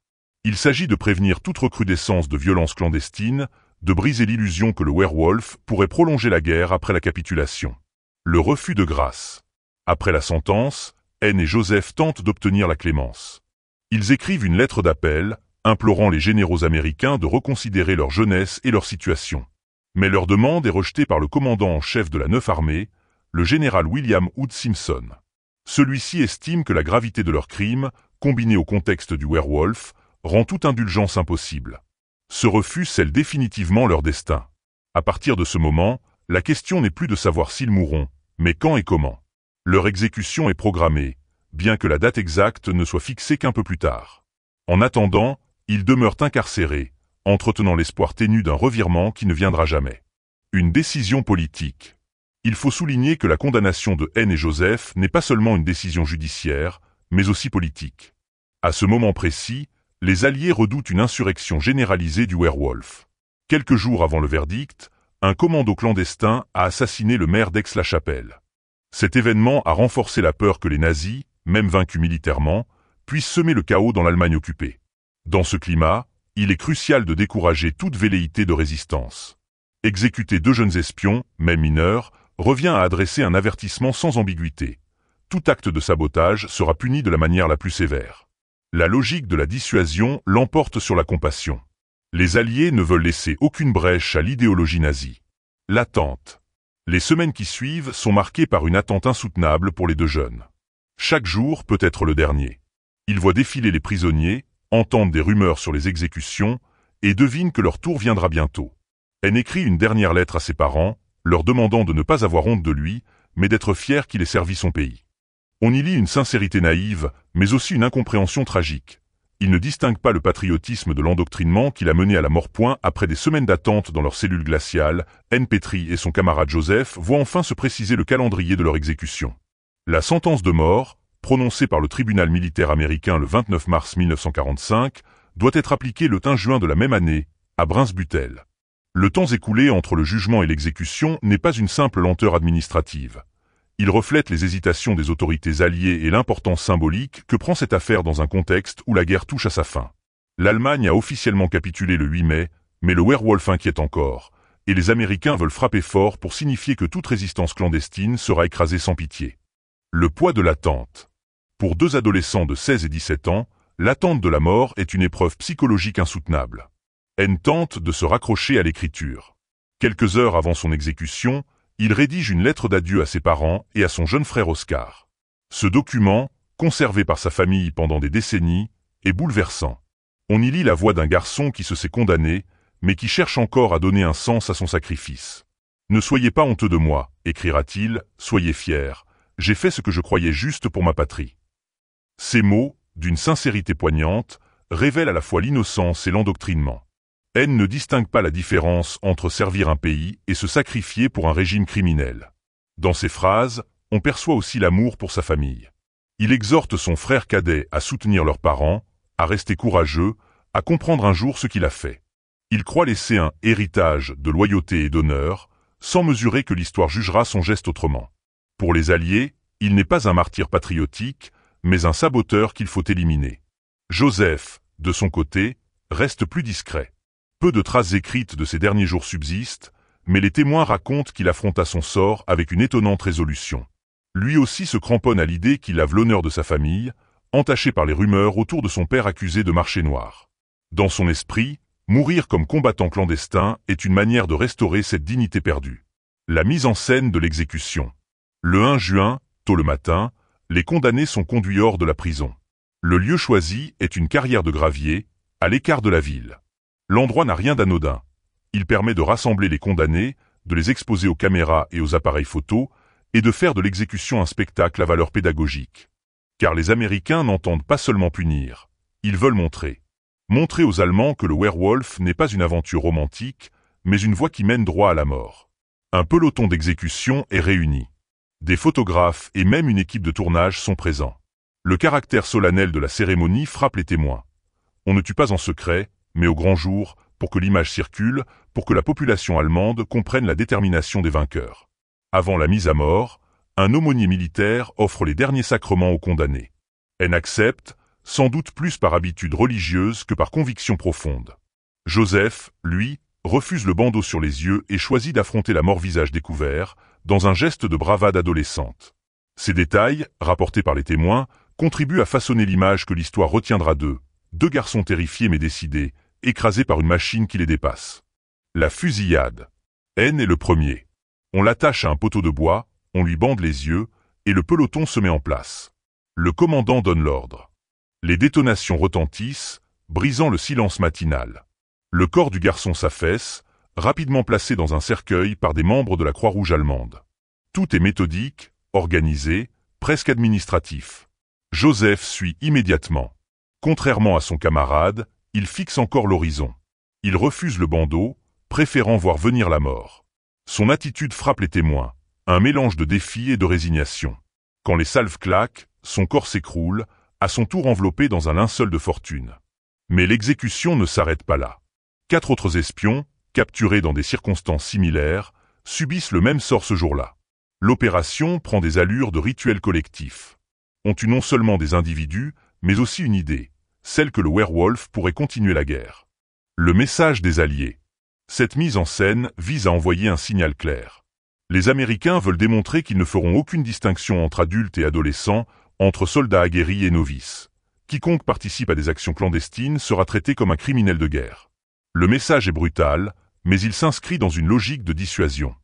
Il s'agit de prévenir toute recrudescence de violences clandestines, de briser l'illusion que le Werewolf pourrait prolonger la guerre après la capitulation. Le refus de grâce. Après la sentence, N et Joseph tentent d'obtenir la clémence. Ils écrivent une lettre d'appel, implorant les généraux américains de reconsidérer leur jeunesse et leur situation. Mais leur demande est rejetée par le commandant en chef de la 9e armée, le général William Hood Simpson. Celui-ci estime que la gravité de leur crime, combinée au contexte du werewolf, rend toute indulgence impossible. Ce refus scelle définitivement leur destin. À partir de ce moment, la question n'est plus de savoir s'ils mourront, mais quand et comment. Leur exécution est programmée, bien que la date exacte ne soit fixée qu'un peu plus tard. En attendant, ils demeurent incarcérés, entretenant l'espoir ténu d'un revirement qui ne viendra jamais. Une décision politique. Il faut souligner que la condamnation de N et Joseph n'est pas seulement une décision judiciaire, mais aussi politique. À ce moment précis, les Alliés redoutent une insurrection généralisée du werewolf. Quelques jours avant le verdict, un commando clandestin a assassiné le maire d'Aix-la-Chapelle. Cet événement a renforcé la peur que les nazis, même vaincus militairement, puissent semer le chaos dans l'Allemagne occupée. Dans ce climat, il est crucial de décourager toute velléité de résistance. Exécuter 2 jeunes espions, même mineurs, revient à adresser un avertissement sans ambiguïté. Tout acte de sabotage sera puni de la manière la plus sévère. La logique de la dissuasion l'emporte sur la compassion. Les Alliés ne veulent laisser aucune brèche à l'idéologie nazie. L'attente. Les semaines qui suivent sont marquées par une attente insoutenable pour les 2 jeunes. Chaque jour peut être le dernier. Ils voient défiler les prisonniers, entendent des rumeurs sur les exécutions et devinent que leur tour viendra bientôt. Elle écrit une dernière lettre à ses parents, leur demandant de ne pas avoir honte de lui, mais d'être fier qu'il ait servi son pays. On y lit une sincérité naïve, mais aussi une incompréhension tragique. Il ne distingue pas le patriotisme de l'endoctrinement qui l'a mené à la mort-point après des semaines d'attente dans leur cellule glaciale. N. Petrie et son camarade Joseph voient enfin se préciser le calendrier de leur exécution. La sentence de mort, prononcée par le tribunal militaire américain le 29 mars 1945, doit être appliquée le 15 juin de la même année, à Brunsbüttel. Le temps écoulé entre le jugement et l'exécution n'est pas une simple lenteur administrative. Il reflète les hésitations des autorités alliées et l'importance symbolique que prend cette affaire dans un contexte où la guerre touche à sa fin. L'Allemagne a officiellement capitulé le 8 mai, mais le werewolf inquiète encore, et les Américains veulent frapper fort pour signifier que toute résistance clandestine sera écrasée sans pitié. Le poids de l'attente. Pour 2 adolescents de 16 et 17 ans, l'attente de la mort est une épreuve psychologique insoutenable. N tente de se raccrocher à l'écriture. Quelques heures avant son exécution, il rédige une lettre d'adieu à ses parents et à son jeune frère Oscar. Ce document, conservé par sa famille pendant des décennies, est bouleversant. On y lit la voix d'un garçon qui se sait condamné, mais qui cherche encore à donner un sens à son sacrifice. « Ne soyez pas honteux de moi, écrira-t-il, soyez fiers. J'ai fait ce que je croyais juste pour ma patrie. » Ces mots, d'une sincérité poignante, révèlent à la fois l'innocence et l'endoctrinement. N ne distingue pas la différence entre servir un pays et se sacrifier pour un régime criminel. Dans ses phrases, on perçoit aussi l'amour pour sa famille. Il exhorte son frère cadet à soutenir leurs parents, à rester courageux, à comprendre un jour ce qu'il a fait. Il croit laisser un « héritage de loyauté et d'honneur », sans mesurer que l'histoire jugera son geste autrement. Pour les Alliés, il n'est pas un martyr patriotique, mais un saboteur qu'il faut éliminer. Joseph, de son côté, reste plus discret. Peu de traces écrites de ses derniers jours subsistent, mais les témoins racontent qu'il affronta son sort avec une étonnante résolution. Lui aussi se cramponne à l'idée qu'il lave l'honneur de sa famille, entaché par les rumeurs autour de son père accusé de marché noir. Dans son esprit, mourir comme combattant clandestin est une manière de restaurer cette dignité perdue. La mise en scène de l'exécution. Le 1 juin, tôt le matin, les condamnés sont conduits hors de la prison. Le lieu choisi est une carrière de gravier, à l'écart de la ville. L'endroit n'a rien d'anodin. Il permet de rassembler les condamnés, de les exposer aux caméras et aux appareils photos, et de faire de l'exécution un spectacle à valeur pédagogique. Car les Américains n'entendent pas seulement punir, ils veulent montrer. Montrer aux Allemands que le werewolf n'est pas une aventure romantique, mais une voie qui mène droit à la mort. Un peloton d'exécution est réuni. Des photographes et même une équipe de tournage sont présents. Le caractère solennel de la cérémonie frappe les témoins. On ne tue pas en secret, mais au grand jour, pour que l'image circule, pour que la population allemande comprenne la détermination des vainqueurs. Avant la mise à mort, un aumônier militaire offre les derniers sacrements aux condamnés. N accepte, sans doute plus par habitude religieuse que par conviction profonde. Joseph, lui, refuse le bandeau sur les yeux et choisit d'affronter la mort visage découvert, dans un geste de bravade adolescente. Ces détails, rapportés par les témoins, contribuent à façonner l'image que l'histoire retiendra d'eux, deux garçons terrifiés mais décidés, écrasés par une machine qui les dépasse. La fusillade. N est le premier. On l'attache à un poteau de bois, on lui bande les yeux, et le peloton se met en place. Le commandant donne l'ordre. Les détonations retentissent, brisant le silence matinal. Le corps du garçon s'affaisse, rapidement placé dans un cercueil par des membres de la Croix-Rouge allemande. Tout est méthodique, organisé, presque administratif. Joseph suit immédiatement. Contrairement à son camarade, il fixe encore l'horizon. Il refuse le bandeau, préférant voir venir la mort. Son attitude frappe les témoins, un mélange de défi et de résignation. Quand les salves claquent, son corps s'écroule, à son tour enveloppé dans un linceul de fortune. Mais l'exécution ne s'arrête pas là. 4 autres espions, capturés dans des circonstances similaires, subissent le même sort ce jour-là. L'opération prend des allures de rituel collectif. On tue non seulement des individus, mais aussi une idée, celle que le werewolf pourrait continuer la guerre. Le message des Alliés. Cette mise en scène vise à envoyer un signal clair. Les Américains veulent démontrer qu'ils ne feront aucune distinction entre adultes et adolescents, entre soldats aguerris et novices. Quiconque participe à des actions clandestines sera traité comme un criminel de guerre. Le message est brutal, mais il s'inscrit dans une logique de dissuasion.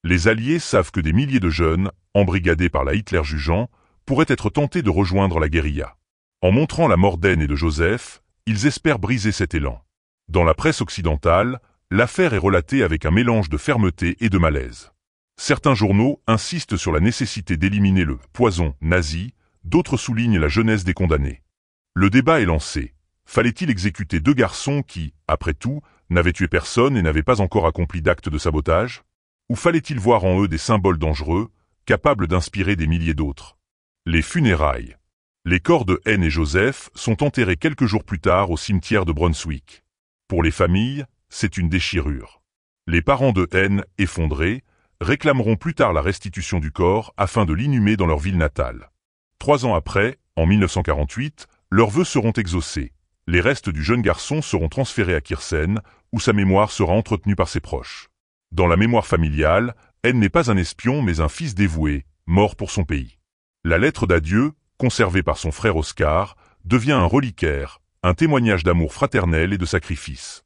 Les Alliés savent que des milliers de jeunes, embrigadés par la Hitler jugeant, pourraient être tentés de rejoindre la guérilla. En montrant la mort d'N et de Joseph, ils espèrent briser cet élan. Dans la presse occidentale, l'affaire est relatée avec un mélange de fermeté et de malaise. Certains journaux insistent sur la nécessité d'éliminer le « poison nazi », d'autres soulignent la jeunesse des condamnés. Le débat est lancé. Fallait-il exécuter 2 garçons qui, après tout, n'avaient tué personne et n'avaient pas encore accompli d'acte de sabotage? Ou fallait-il voir en eux des symboles dangereux, capables d'inspirer des milliers d'autres? Les funérailles. Les corps de N et Joseph sont enterrés quelques jours plus tard au cimetière de Brunswick. Pour les familles, c'est une déchirure. Les parents de N, effondrés, réclameront plus tard la restitution du corps afin de l'inhumer dans leur ville natale. 3 ans après, en 1948, leurs vœux seront exaucés. Les restes du jeune garçon seront transférés à Kirsen, où sa mémoire sera entretenue par ses proches. Dans la mémoire familiale, N n'est pas un espion mais un fils dévoué, mort pour son pays. La lettre d'adieu, conservée par son frère Oscar, devient un reliquaire, un témoignage d'amour fraternel et de sacrifice.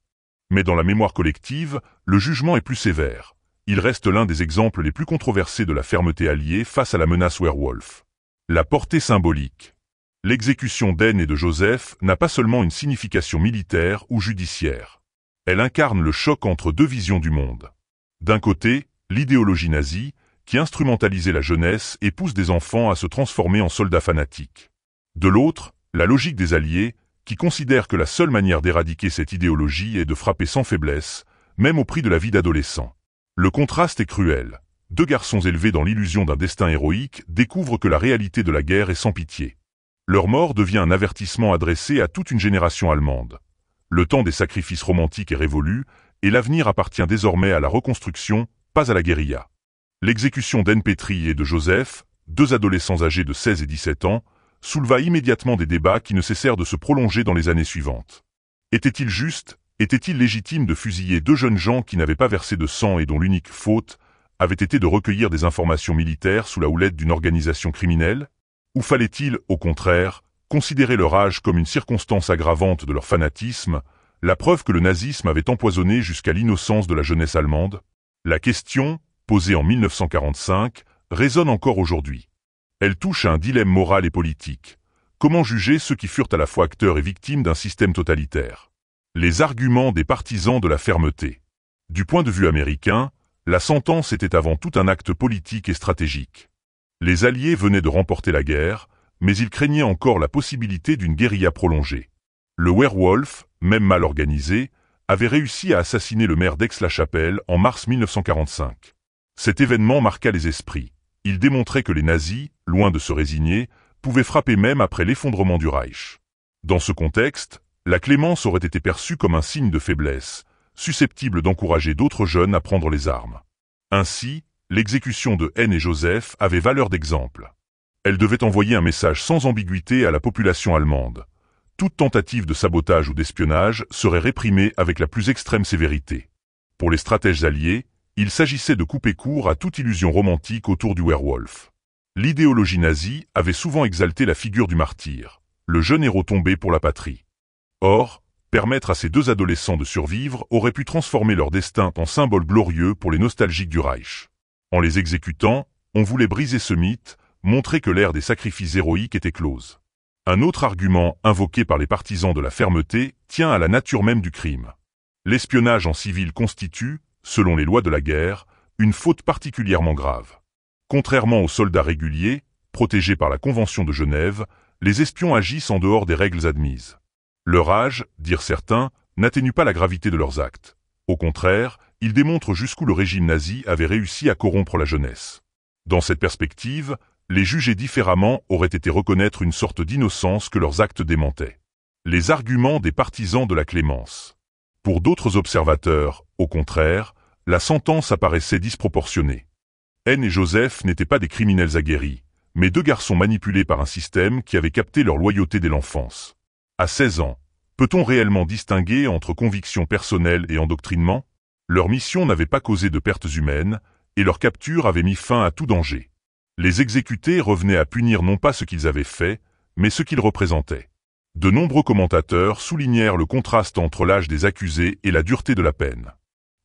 Mais dans la mémoire collective, le jugement est plus sévère. Il reste l'un des exemples les plus controversés de la fermeté alliée face à la menace werewolf. La portée symbolique. L'exécution d'N et de Joseph n'a pas seulement une signification militaire ou judiciaire. Elle incarne le choc entre 2 visions du monde. D'un côté, l'idéologie nazie, qui instrumentalisait la jeunesse et pousse des enfants à se transformer en soldats fanatiques. De l'autre, la logique des Alliés, qui considère que la seule manière d'éradiquer cette idéologie est de frapper sans faiblesse, même au prix de la vie d'adolescents. Le contraste est cruel. 2 garçons élevés dans l'illusion d'un destin héroïque découvrent que la réalité de la guerre est sans pitié. Leur mort devient un avertissement adressé à toute une génération allemande. Le temps des sacrifices romantiques est révolu, et l'avenir appartient désormais à la reconstruction, pas à la guérilla. L'exécution d'N Petrie et de Joseph, 2 adolescents âgés de 16 et 17 ans, souleva immédiatement des débats qui ne cessèrent de se prolonger dans les années suivantes. Était-il juste, était-il légitime de fusiller 2 jeunes gens qui n'avaient pas versé de sang et dont l'unique faute avait été de recueillir des informations militaires sous la houlette d'une organisation criminelle? Ou fallait-il, au contraire, considérer leur âge comme une circonstance aggravante de leur fanatisme, la preuve que le nazisme avait empoisonné jusqu'à l'innocence de la jeunesse allemande? La question, posée en 1945, résonne encore aujourd'hui. Elle touche à un dilemme moral et politique. Comment juger ceux qui furent à la fois acteurs et victimes d'un système totalitaire? Les arguments des partisans de la fermeté. Du point de vue américain, la sentence était avant tout un acte politique et stratégique. Les Alliés venaient de remporter la guerre, mais ils craignaient encore la possibilité d'une guérilla prolongée. Le werewolf, même mal organisé, avait réussi à assassiner le maire d'Aix-la-Chapelle en mars 1945. Cet événement marqua les esprits. Il démontrait que les nazis, loin de se résigner, pouvaient frapper même après l'effondrement du Reich. Dans ce contexte, la clémence aurait été perçue comme un signe de faiblesse, susceptible d'encourager d'autres jeunes à prendre les armes. Ainsi, l'exécution de N et Joseph avait valeur d'exemple. Elle devait envoyer un message sans ambiguïté à la population allemande. Toute tentative de sabotage ou d'espionnage serait réprimée avec la plus extrême sévérité. Pour les stratèges alliés, il s'agissait de couper court à toute illusion romantique autour du werewolf. L'idéologie nazie avait souvent exalté la figure du martyr, le jeune héros tombé pour la patrie. Or, permettre à ces deux adolescents de survivre aurait pu transformer leur destin en symbole glorieux pour les nostalgiques du Reich. En les exécutant, on voulait briser ce mythe, montrer que l'ère des sacrifices héroïques était close. Un autre argument invoqué par les partisans de la fermeté tient à la nature même du crime. L'espionnage en civil constitue, selon les lois de la guerre, une faute particulièrement grave. Contrairement aux soldats réguliers, protégés par la Convention de Genève, les espions agissent en dehors des règles admises. Leur âge, dirent certains, n'atténue pas la gravité de leurs actes. Au contraire, ils démontrent jusqu'où le régime nazi avait réussi à corrompre la jeunesse. Dans cette perspective, les juger différemment aurait été reconnaître une sorte d'innocence que leurs actes démentaient. Les arguments des partisans de la clémence. Pour d'autres observateurs, au contraire, la sentence apparaissait disproportionnée. Anne et Joseph n'étaient pas des criminels aguerris, mais deux garçons manipulés par un système qui avait capté leur loyauté dès l'enfance. À 16 ans, peut-on réellement distinguer entre conviction personnelle et endoctrinement? Leur mission n'avait pas causé de pertes humaines, et leur capture avait mis fin à tout danger. Les exécutés revenaient à punir non pas ce qu'ils avaient fait, mais ce qu'ils représentaient. De nombreux commentateurs soulignèrent le contraste entre l'âge des accusés et la dureté de la peine.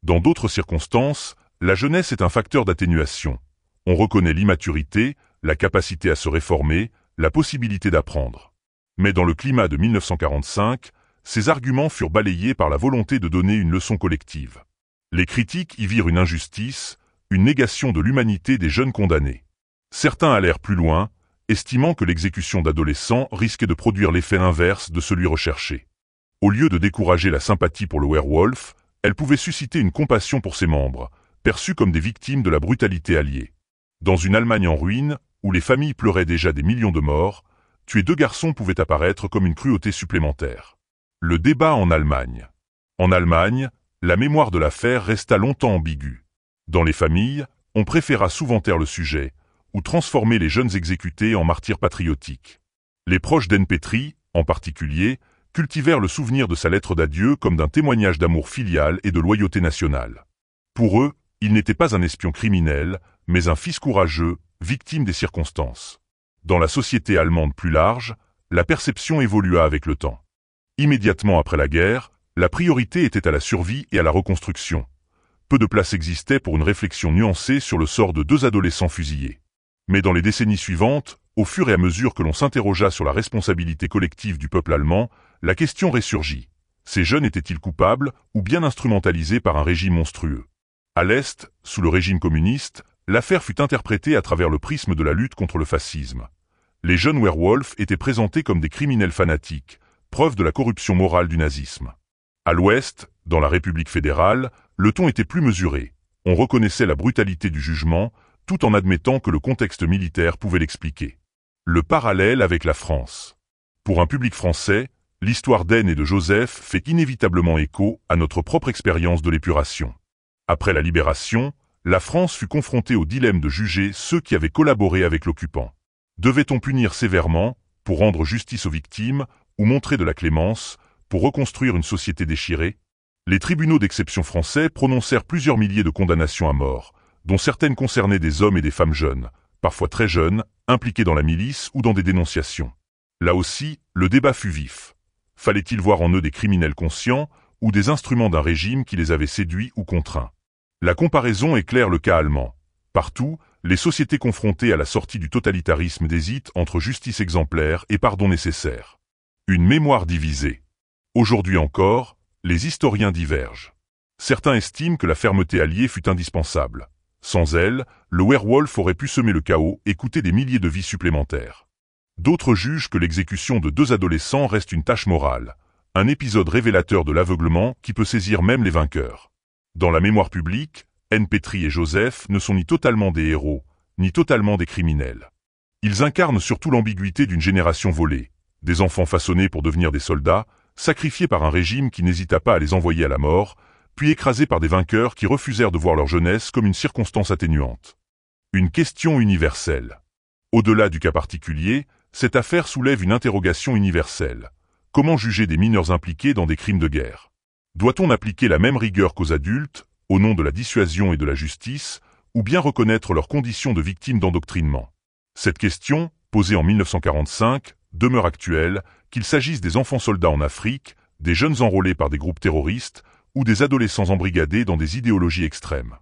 Dans d'autres circonstances, la jeunesse est un facteur d'atténuation. On reconnaît l'immaturité, la capacité à se réformer, la possibilité d'apprendre. Mais dans le climat de 1945, ces arguments furent balayés par la volonté de donner une leçon collective. Les critiques y virent une injustice, une négation de l'humanité des jeunes condamnés. Certains allèrent plus loin, estimant que l'exécution d'adolescents risquait de produire l'effet inverse de celui recherché. Au lieu de décourager la sympathie pour le werewolf, elle pouvait susciter une compassion pour ses membres, perçus comme des victimes de la brutalité alliée. Dans une Allemagne en ruine, où les familles pleuraient déjà des millions de morts, tuer deux garçons pouvait apparaître comme une cruauté supplémentaire. Le débat en Allemagne. En Allemagne, la mémoire de l'affaire resta longtemps ambiguë. Dans les familles, on préféra souvent taire le sujet, ou transformer les jeunes exécutés en martyrs patriotiques. Les proches d'Anne Petrie, en particulier, cultivèrent le souvenir de sa lettre d'adieu comme d'un témoignage d'amour filial et de loyauté nationale. Pour eux, il n'était pas un espion criminel, mais un fils courageux, victime des circonstances. Dans la société allemande plus large, la perception évolua avec le temps. Immédiatement après la guerre, la priorité était à la survie et à la reconstruction. Peu de place existait pour une réflexion nuancée sur le sort de deux adolescents fusillés. Mais dans les décennies suivantes, au fur et à mesure que l'on s'interrogea sur la responsabilité collective du peuple allemand, la question ressurgit. Ces jeunes étaient-ils coupables ou bien instrumentalisés par un régime monstrueux? À l'Est, sous le régime communiste, l'affaire fut interprétée à travers le prisme de la lutte contre le fascisme. Les jeunes werewolves étaient présentés comme des criminels fanatiques, preuve de la corruption morale du nazisme. À l'Ouest, dans la République fédérale, le ton était plus mesuré. On reconnaissait la brutalité du jugement, tout en admettant que le contexte militaire pouvait l'expliquer. Le parallèle avec la France. Pour un public français, l'histoire d'Anne et de Joseph fait inévitablement écho à notre propre expérience de l'épuration. Après la libération, la France fut confrontée au dilemme de juger ceux qui avaient collaboré avec l'occupant. Devait-on punir sévèrement, pour rendre justice aux victimes, ou montrer de la clémence, pour reconstruire une société déchirée? Les tribunaux d'exception français prononcèrent plusieurs milliers de condamnations à mort, dont certaines concernaient des hommes et des femmes jeunes, parfois très jeunes, impliqués dans la milice ou dans des dénonciations. Là aussi, le débat fut vif. Fallait-il voir en eux des criminels conscients, ou des instruments d'un régime qui les avait séduits ou contraints? La comparaison éclaire le cas allemand. Partout, les sociétés confrontées à la sortie du totalitarisme hésitent entre justice exemplaire et pardon nécessaire. Une mémoire divisée. Aujourd'hui encore, les historiens divergent. Certains estiment que la fermeté alliée fut indispensable. Sans elle, le werewolf aurait pu semer le chaos et coûter des milliers de vies supplémentaires. D'autres jugent que l'exécution de deux adolescents reste une tâche morale, un épisode révélateur de l'aveuglement qui peut saisir même les vainqueurs. Dans la mémoire publique, Anne Petrie et Joseph ne sont ni totalement des héros, ni totalement des criminels. Ils incarnent surtout l'ambiguïté d'une génération volée, des enfants façonnés pour devenir des soldats, sacrifiés par un régime qui n'hésita pas à les envoyer à la mort, puis écrasés par des vainqueurs qui refusèrent de voir leur jeunesse comme une circonstance atténuante. Une question universelle. Au-delà du cas particulier, cette affaire soulève une interrogation universelle. Comment juger des mineurs impliqués dans des crimes de guerre? Doit-on appliquer la même rigueur qu'aux adultes, au nom de la dissuasion et de la justice, ou bien reconnaître leurs conditions de victimes d'endoctrinement? Cette question, posée en 1945, demeure actuelle, qu'il s'agisse des enfants soldats en Afrique, des jeunes enrôlés par des groupes terroristes, ou des adolescents embrigadés dans des idéologies extrêmes.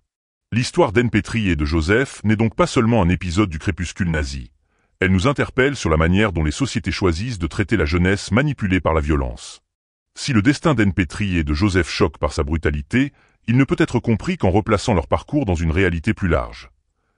L'histoire d'Anne Petrie et de Joseph n'est donc pas seulement un épisode du crépuscule nazi. Elle nous interpelle sur la manière dont les sociétés choisissent de traiter la jeunesse manipulée par la violence. Si le destin d'Anne Petrie et de Joseph choque par sa brutalité, il ne peut être compris qu'en replaçant leur parcours dans une réalité plus large.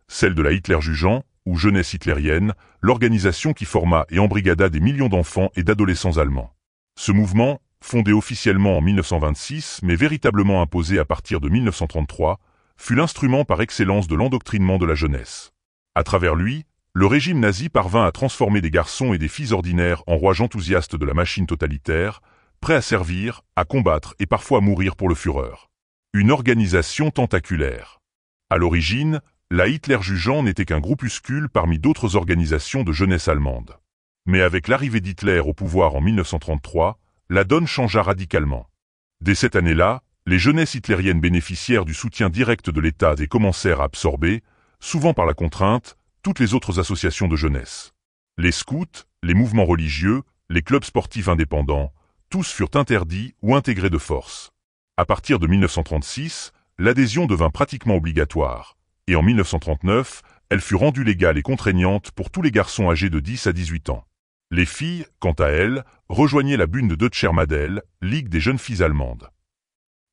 Celle de la Hitler-Jugend, ou jeunesse hitlérienne, l'organisation qui forma et embrigada des millions d'enfants et d'adolescents allemands. Ce mouvement, fondé officiellement en 1926 mais véritablement imposé à partir de 1933, fut l'instrument par excellence de l'endoctrinement de la jeunesse. À travers lui, le régime nazi parvint à transformer des garçons et des filles ordinaires en rouages enthousiastes de la machine totalitaire, prêts à servir, à combattre et parfois à mourir pour le Führer. Une organisation tentaculaire. À l'origine, la Hitler-Jugend n'était qu'un groupuscule parmi d'autres organisations de jeunesse allemande. Mais avec l'arrivée d'Hitler au pouvoir en 1933, la donne changea radicalement. Dès cette année-là, les jeunesses hitlériennes bénéficièrent du soutien direct de l'État et commencèrent à absorber, souvent par la contrainte, toutes les autres associations de jeunesse. Les scouts, les mouvements religieux, les clubs sportifs indépendants, tous furent interdits ou intégrés de force. À partir de 1936, l'adhésion devint pratiquement obligatoire, et en 1939, elle fut rendue légale et contraignante pour tous les garçons âgés de 10 à 18 ans. Les filles, quant à elles, rejoignaient la Bund Deutscher Mädel, Ligue des jeunes filles allemandes.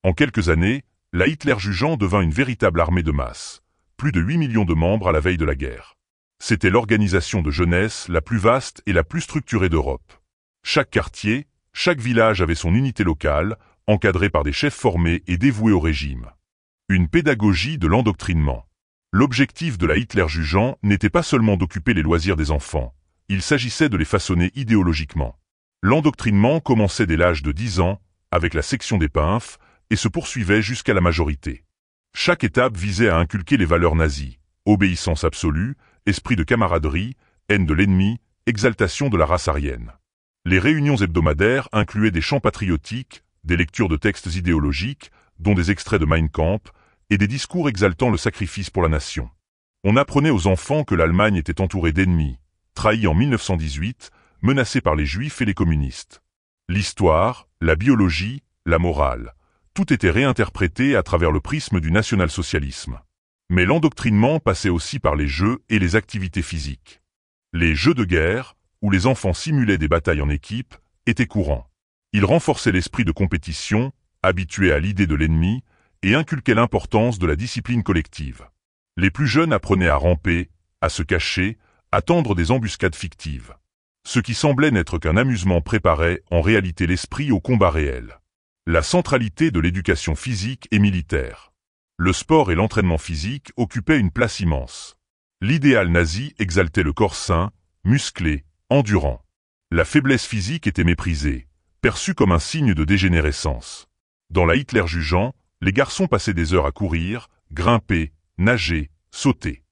En quelques années, la Hitler-Jugend devint une véritable armée de masse. Plus de 8 millions de membres à la veille de la guerre. C'était l'organisation de jeunesse la plus vaste et la plus structurée d'Europe. Chaque quartier, chaque village avait son unité locale, encadrée par des chefs formés et dévoués au régime. Une pédagogie de l'endoctrinement. L'objectif de la Hitler-Jugend n'était pas seulement d'occuper les loisirs des enfants, il s'agissait de les façonner idéologiquement. L'endoctrinement commençait dès l'âge de 10 ans, avec la section des peinfs, et se poursuivait jusqu'à la majorité. Chaque étape visait à inculquer les valeurs nazies, obéissance absolue, esprit de camaraderie, haine de l'ennemi, exaltation de la race aryenne. Les réunions hebdomadaires incluaient des chants patriotiques, des lectures de textes idéologiques, dont des extraits de Mein Kampf, et des discours exaltant le sacrifice pour la nation. On apprenait aux enfants que l'Allemagne était entourée d'ennemis, trahie en 1918, menacée par les Juifs et les communistes. L'histoire, la biologie, la morale, tout était réinterprété à travers le prisme du national-socialisme. Mais l'endoctrinement passait aussi par les jeux et les activités physiques. Les jeux de guerre, où les enfants simulaient des batailles en équipe, étaient courants. Ils renforçaient l'esprit de compétition, habitués à l'idée de l'ennemi, et inculquaient l'importance de la discipline collective. Les plus jeunes apprenaient à ramper, à se cacher, à tendre des embuscades fictives. Ce qui semblait n'être qu'un amusement préparait en réalité l'esprit au combat réel. La centralité de l'éducation physique et militaire. Le sport et l'entraînement physique occupaient une place immense. L'idéal nazi exaltait le corps sain, musclé, endurant. La faiblesse physique était méprisée, perçue comme un signe de dégénérescence. Dans la Hitler-Jugend, les garçons passaient des heures à courir, grimper, nager, sauter.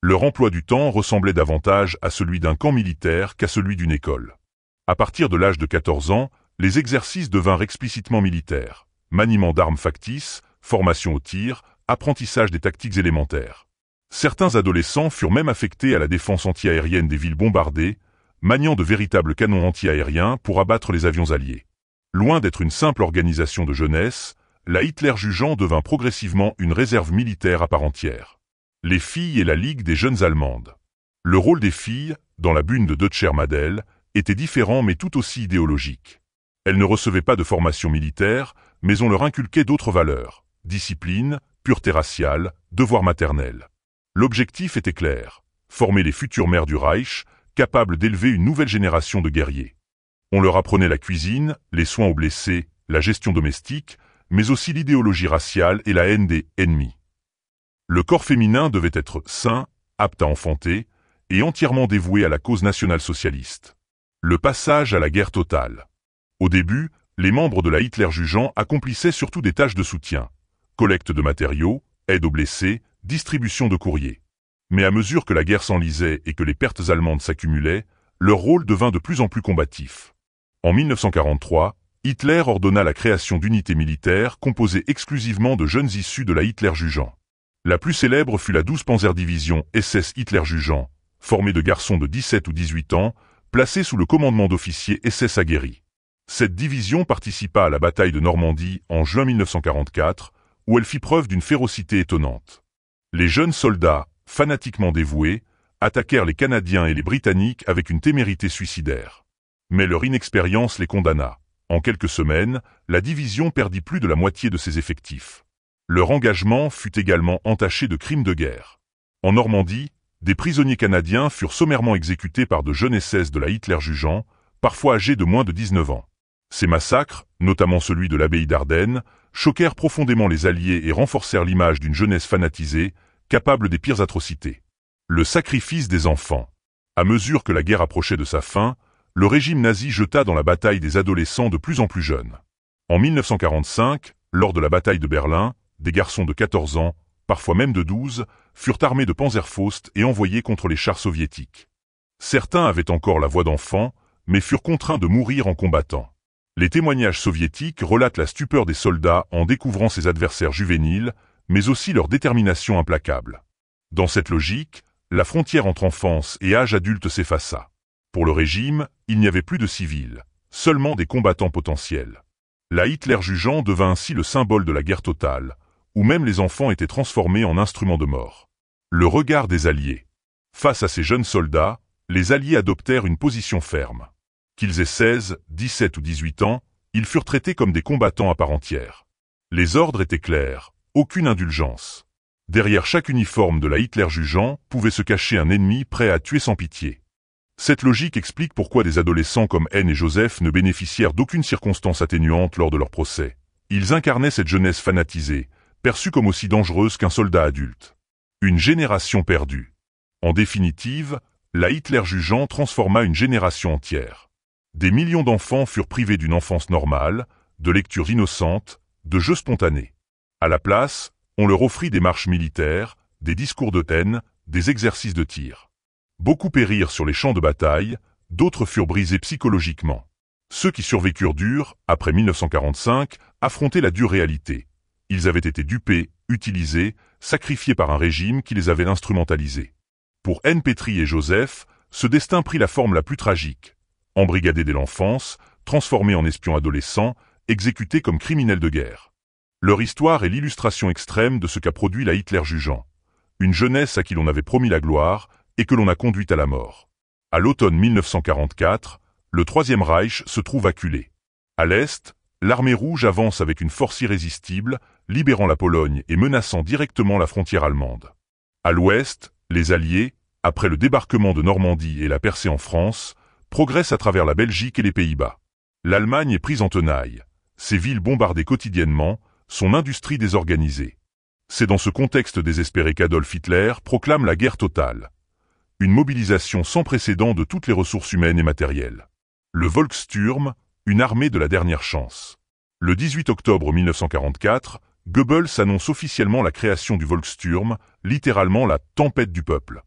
Leur emploi du temps ressemblait davantage à celui d'un camp militaire qu'à celui d'une école. À partir de l'âge de 14 ans, les exercices devinrent explicitement militaires. Maniement d'armes factices, formation au tir, apprentissage des tactiques élémentaires. Certains adolescents furent même affectés à la défense anti-aérienne des villes bombardées, maniant de véritables canons anti-aériens pour abattre les avions alliés. Loin d'être une simple organisation de jeunesse, la Hitler-Jugend devint progressivement une réserve militaire à part entière. Les filles et la Ligue des jeunes allemandes. Le rôle des filles, dans la Bund Deutscher Mädel, était différent mais tout aussi idéologique. Elles ne recevaient pas de formation militaire, mais on leur inculquait d'autres valeurs, discipline, pureté raciale, devoir maternel. L'objectif était clair, former les futures mères du Reich, capables d'élever une nouvelle génération de guerriers. On leur apprenait la cuisine, les soins aux blessés, la gestion domestique, mais aussi l'idéologie raciale et la haine des ennemis. Le corps féminin devait être sain, apte à enfanter, et entièrement dévoué à la cause nationale-socialiste. Le passage à la guerre totale. Au début, les membres de la Hitler-Jugend accomplissaient surtout des tâches de soutien, collecte de matériaux, aide aux blessés, distribution de courriers. Mais à mesure que la guerre s'enlisait et que les pertes allemandes s'accumulaient, leur rôle devint de plus en plus combatif. En 1943, Hitler ordonna la création d'unités militaires composées exclusivement de jeunes issus de la Hitler-Jugend. La plus célèbre fut la 12 Panzerdivision SS Hitler-Jugend, formée de garçons de 17 ou 18 ans, placés sous le commandement d'officiers SS aguerris. Cette division participa à la bataille de Normandie en juin 1944, où elle fit preuve d'une férocité étonnante. Les jeunes soldats, fanatiquement dévoués, attaquèrent les Canadiens et les Britanniques avec une témérité suicidaire. Mais leur inexpérience les condamna. En quelques semaines, la division perdit plus de la moitié de ses effectifs. Leur engagement fut également entaché de crimes de guerre. En Normandie, des prisonniers canadiens furent sommairement exécutés par de jeunes SS de la Hitler-Jugend, parfois âgés de moins de 19 ans. Ces massacres, notamment celui de l'abbaye d'Ardennes, choquèrent profondément les Alliés et renforcèrent l'image d'une jeunesse fanatisée, capable des pires atrocités. Le sacrifice des enfants. À mesure que la guerre approchait de sa fin, le régime nazi jeta dans la bataille des adolescents de plus en plus jeunes. En 1945, lors de la bataille de Berlin, des garçons de 14 ans, parfois même de 12, furent armés de Panzerfaust et envoyés contre les chars soviétiques. Certains avaient encore la voix d'enfants, mais furent contraints de mourir en combattant. Les témoignages soviétiques relatent la stupeur des soldats en découvrant ces adversaires juvéniles, mais aussi leur détermination implacable. Dans cette logique, la frontière entre enfance et âge adulte s'effaça. Pour le régime, il n'y avait plus de civils, seulement des combattants potentiels. La Hitler-Jugend devint ainsi le symbole de la guerre totale, où même les enfants étaient transformés en instruments de mort. Le regard des Alliés. Face à ces jeunes soldats, les Alliés adoptèrent une position ferme. Qu'ils aient 16, 17 ou 18 ans, ils furent traités comme des combattants à part entière. Les ordres étaient clairs, aucune indulgence. Derrière chaque uniforme de la Hitler-Jugend pouvait se cacher un ennemi prêt à tuer sans pitié. Cette logique explique pourquoi des adolescents comme N et Joseph ne bénéficièrent d'aucune circonstance atténuante lors de leur procès. Ils incarnaient cette jeunesse fanatisée, perçue comme aussi dangereuse qu'un soldat adulte. Une génération perdue. En définitive, la Hitler-Jugend transforma une génération entière. Des millions d'enfants furent privés d'une enfance normale, de lectures innocentes, de jeux spontanés. À la place, on leur offrit des marches militaires, des discours de haine, des exercices de tir. Beaucoup périrent sur les champs de bataille, d'autres furent brisés psychologiquement. Ceux qui survécurent durent, après 1945, affronter la dure réalité. Ils avaient été dupés, utilisés, sacrifiés par un régime qui les avait instrumentalisés. Pour N. Petrie et Joseph, ce destin prit la forme la plus tragique. Embrigadés dès l'enfance, transformés en espions adolescents, exécutés comme criminels de guerre. Leur histoire est l'illustration extrême de ce qu'a produit la Hitler-Jugend. Une jeunesse à qui l'on avait promis la gloire et que l'on a conduite à la mort. À l'automne 1944, le Troisième Reich se trouve acculé. À l'Est, l'armée rouge avance avec une force irrésistible, libérant la Pologne et menaçant directement la frontière allemande. À l'Ouest, les Alliés, après le débarquement de Normandie et la percée en France, progressent à travers la Belgique et les Pays-Bas. L'Allemagne est prise en tenaille, ses villes bombardées quotidiennement, son industrie désorganisée. C'est dans ce contexte désespéré qu'Adolf Hitler proclame la guerre totale. Une mobilisation sans précédent de toutes les ressources humaines et matérielles. Le Volkssturm, une armée de la dernière chance. Le 18 octobre 1944, Goebbels annonce officiellement la création du Volkssturm, littéralement la tempête du peuple.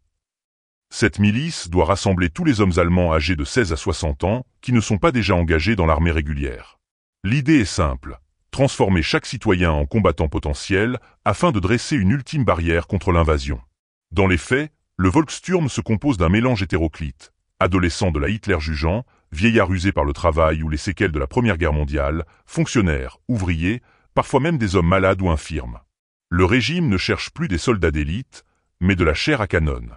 Cette milice doit rassembler tous les hommes allemands âgés de 16 à 60 ans qui ne sont pas déjà engagés dans l'armée régulière. L'idée est simple, transformer chaque citoyen en combattant potentiel afin de dresser une ultime barrière contre l'invasion. Dans les faits, le Volkssturm se compose d'un mélange hétéroclite, adolescents de la Hitler-Jugend, vieillards usés par le travail ou les séquelles de la Première Guerre mondiale, fonctionnaires, ouvriers, parfois même des hommes malades ou infirmes. Le régime ne cherche plus des soldats d'élite, mais de la chair à canon.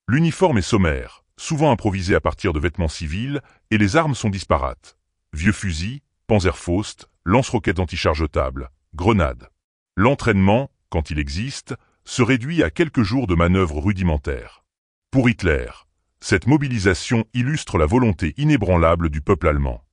L'uniforme est sommaire, souvent improvisé à partir de vêtements civils, et les armes sont disparates. Vieux fusils, Panzerfaust, lance-roquettes antichargetables, grenades. L'entraînement, quand il existe, se réduit à quelques jours de manœuvres rudimentaires. Pour Hitler, cette mobilisation illustre la volonté inébranlable du peuple allemand.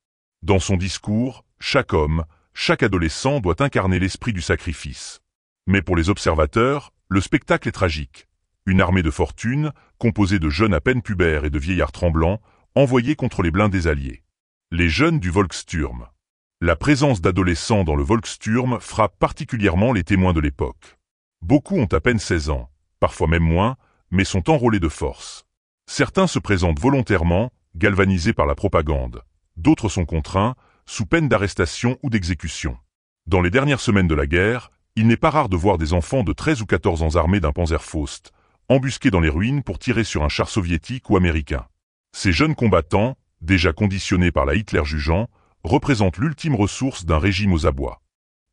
Dans son discours, chaque homme, chaque adolescent doit incarner l'esprit du sacrifice. Mais pour les observateurs, le spectacle est tragique. Une armée de fortune, composée de jeunes à peine pubères et de vieillards tremblants, envoyés contre les blindés alliés. Les jeunes du Volkssturm. La présence d'adolescents dans le Volkssturm frappe particulièrement les témoins de l'époque. Beaucoup ont à peine 16 ans, parfois même moins, mais sont enrôlés de force. Certains se présentent volontairement, galvanisés par la propagande. D'autres sont contraints, sous peine d'arrestation ou d'exécution. Dans les dernières semaines de la guerre, il n'est pas rare de voir des enfants de 13 ou 14 ans armés d'un Panzerfaust, embusqués dans les ruines pour tirer sur un char soviétique ou américain. Ces jeunes combattants, déjà conditionnés par la Hitler jugeant, représentent l'ultime ressource d'un régime aux abois.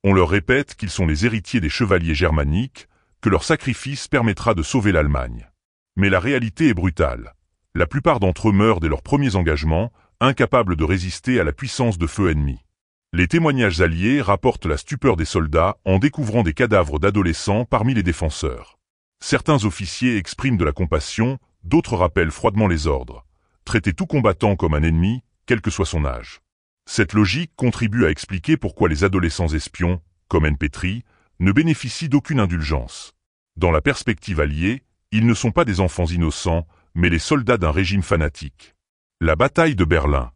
On leur répète qu'ils sont les héritiers des chevaliers germaniques, que leur sacrifice permettra de sauver l'Allemagne. Mais la réalité est brutale. La plupart d'entre eux meurent dès leurs premiers engagements, incapables de résister à la puissance de feu ennemie. Les témoignages alliés rapportent la stupeur des soldats en découvrant des cadavres d'adolescents parmi les défenseurs. Certains officiers expriment de la compassion, d'autres rappellent froidement les ordres. Traiter tout combattant comme un ennemi, quel que soit son âge. Cette logique contribue à expliquer pourquoi les adolescents espions, comme NPtri, ne bénéficient d'aucune indulgence. Dans la perspective alliée, ils ne sont pas des enfants innocents, mais les soldats d'un régime fanatique. La bataille de Berlin.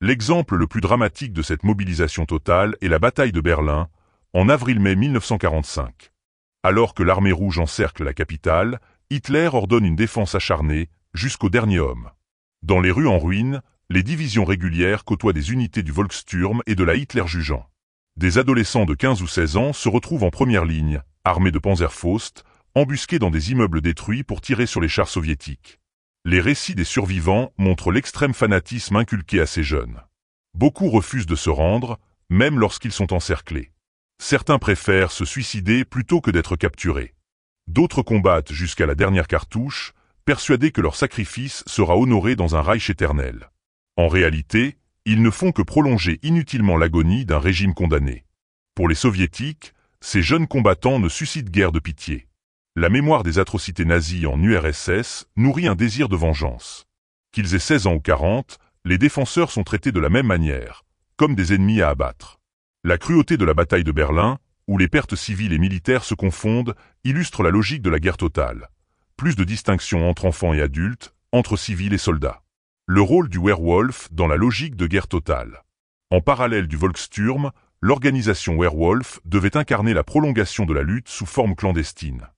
L'exemple le plus dramatique de cette mobilisation totale est la bataille de Berlin, en avril-mai 1945. Alors que l'armée rouge encercle la capitale, Hitler ordonne une défense acharnée, jusqu'au dernier homme. Dans les rues en ruine, les divisions régulières côtoient des unités du Volkssturm et de la Hitler jugeant. Des adolescents de 15 ou 16 ans se retrouvent en première ligne, armés de Panzerfaust, embusqués dans des immeubles détruits pour tirer sur les chars soviétiques. Les récits des survivants montrent l'extrême fanatisme inculqué à ces jeunes. Beaucoup refusent de se rendre, même lorsqu'ils sont encerclés. Certains préfèrent se suicider plutôt que d'être capturés. D'autres combattent jusqu'à la dernière cartouche, persuadés que leur sacrifice sera honoré dans un Reich éternel. En réalité, ils ne font que prolonger inutilement l'agonie d'un régime condamné. Pour les soviétiques, ces jeunes combattants ne suscitent guère de pitié. La mémoire des atrocités nazies en URSS nourrit un désir de vengeance. Qu'ils aient 16 ans ou 40, les défenseurs sont traités de la même manière, comme des ennemis à abattre. La cruauté de la bataille de Berlin, où les pertes civiles et militaires se confondent, illustre la logique de la guerre totale. Plus de distinction entre enfants et adultes, entre civils et soldats. Le rôle du Werwolf dans la logique de guerre totale. En parallèle du Volkssturm, l'organisation Werwolf devait incarner la prolongation de la lutte sous forme clandestine.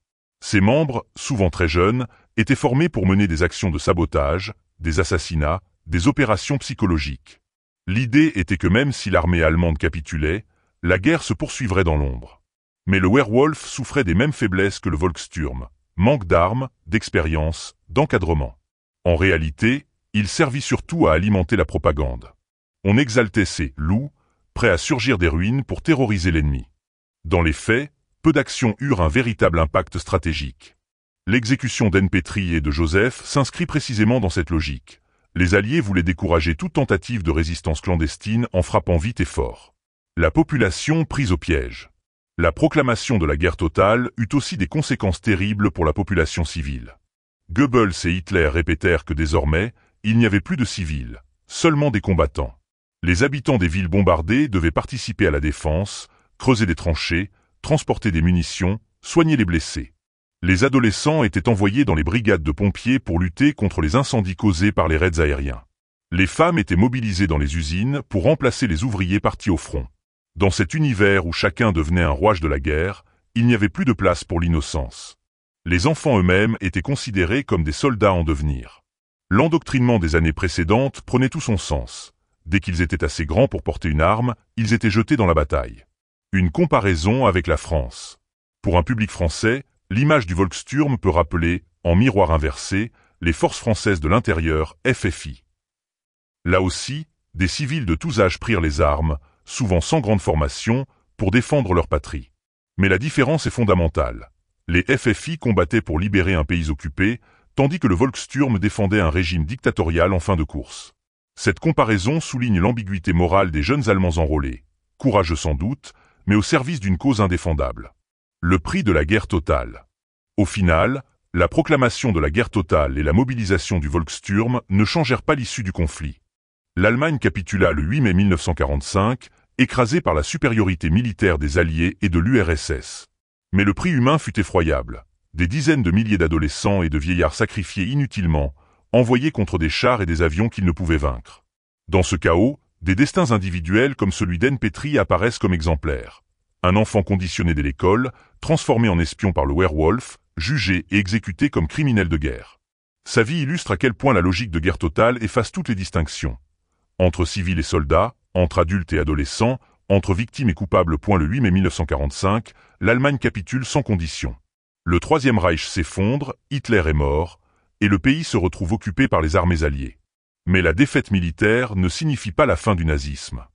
Ses membres, souvent très jeunes, étaient formés pour mener des actions de sabotage, des assassinats, des opérations psychologiques. L'idée était que même si l'armée allemande capitulait, la guerre se poursuivrait dans l'ombre. Mais le Werwolf souffrait des mêmes faiblesses que le Volkssturm, manque d'armes, d'expérience, d'encadrement. En réalité, il servit surtout à alimenter la propagande. On exaltait ces « loups », prêts à surgir des ruines pour terroriser l'ennemi. Dans les faits, peu d'actions eurent un véritable impact stratégique. L'exécution d'NPtri et de Joseph s'inscrit précisément dans cette logique. Les Alliés voulaient décourager toute tentative de résistance clandestine en frappant vite et fort. La population prise au piège. La proclamation de la guerre totale eut aussi des conséquences terribles pour la population civile. Goebbels et Hitler répétèrent que désormais, il n'y avait plus de civils, seulement des combattants. Les habitants des villes bombardées devaient participer à la défense, creuser des tranchées, transporter des munitions, soigner les blessés. Les adolescents étaient envoyés dans les brigades de pompiers pour lutter contre les incendies causés par les raids aériens. Les femmes étaient mobilisées dans les usines pour remplacer les ouvriers partis au front. Dans cet univers où chacun devenait un rouage de la guerre, il n'y avait plus de place pour l'innocence. Les enfants eux-mêmes étaient considérés comme des soldats en devenir. L'endoctrinement des années précédentes prenait tout son sens. Dès qu'ils étaient assez grands pour porter une arme, ils étaient jetés dans la bataille. Une comparaison avec la France. Pour un public français, l'image du Volkssturm peut rappeler, en miroir inversé, les forces françaises de l'intérieur, FFI. Là aussi, des civils de tous âges prirent les armes, souvent sans grande formation, pour défendre leur patrie. Mais la différence est fondamentale. Les FFI combattaient pour libérer un pays occupé, tandis que le Volkssturm défendait un régime dictatorial en fin de course. Cette comparaison souligne l'ambiguïté morale des jeunes Allemands enrôlés, courageux sans doute, mais au service d'une cause indéfendable. Le prix de la guerre totale. Au final, la proclamation de la guerre totale et la mobilisation du Volkssturm ne changèrent pas l'issue du conflit. L'Allemagne capitula le 8 mai 1945, écrasée par la supériorité militaire des Alliés et de l'URSS. Mais le prix humain fut effroyable. Des dizaines de milliers d'adolescents et de vieillards sacrifiés inutilement, envoyés contre des chars et des avions qu'ils ne pouvaient vaincre. Dans ce chaos, des destins individuels comme celui d'NPtri apparaissent comme exemplaires. Un enfant conditionné dès l'école, transformé en espion par le Werwolf, jugé et exécuté comme criminel de guerre. Sa vie illustre à quel point la logique de guerre totale efface toutes les distinctions. Entre civils et soldats, entre adultes et adolescents, entre victimes et coupables. Le 8 mai 1945, l'Allemagne capitule sans condition. Le Troisième Reich s'effondre, Hitler est mort, et le pays se retrouve occupé par les armées alliées. Mais la défaite militaire ne signifie pas la fin du nazisme.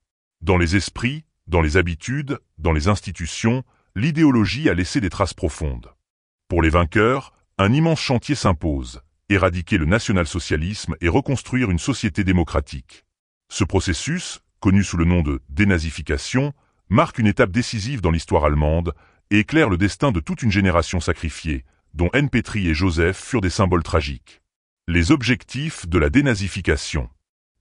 Dans les esprits, dans les habitudes, dans les institutions, l'idéologie a laissé des traces profondes. Pour les vainqueurs, un immense chantier s'impose, éradiquer le national-socialisme et reconstruire une société démocratique. Ce processus, connu sous le nom de dénazification, marque une étape décisive dans l'histoire allemande et éclaire le destin de toute une génération sacrifiée, dont N. Petry et Joseph furent des symboles tragiques. Les objectifs de la dénazification.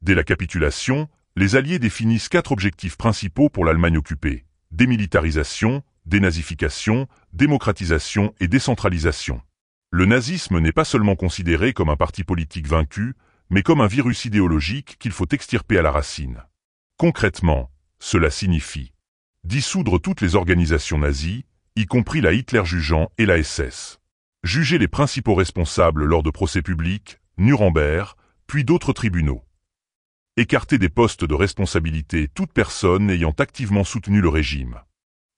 Dès la capitulation, les Alliés définissent 4 objectifs principaux pour l'Allemagne occupée: démilitarisation, dénazification, démocratisation et décentralisation. Le nazisme n'est pas seulement considéré comme un parti politique vaincu, mais comme un virus idéologique qu'il faut extirper à la racine. Concrètement, cela signifie dissoudre toutes les organisations nazies, y compris la Hitlerjugend et la SS. Juger les principaux responsables lors de procès publics, Nuremberg, puis d'autres tribunaux. Écarter des postes de responsabilité toute personne ayant activement soutenu le régime.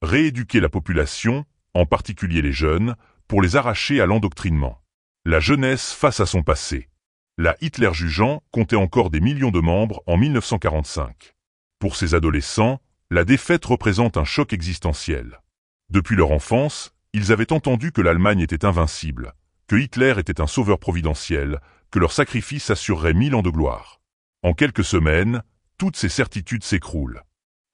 Rééduquer la population, en particulier les jeunes, pour les arracher à l'endoctrinement. La jeunesse face à son passé. La Hitlerjugend comptait encore des millions de membres en 1945. Pour ces adolescents, la défaite représente un choc existentiel. Depuis leur enfance, ils avaient entendu que l'Allemagne était invincible, que Hitler était un sauveur providentiel, que leur sacrifice assurerait 1000 ans de gloire. En quelques semaines, toutes ces certitudes s'écroulent.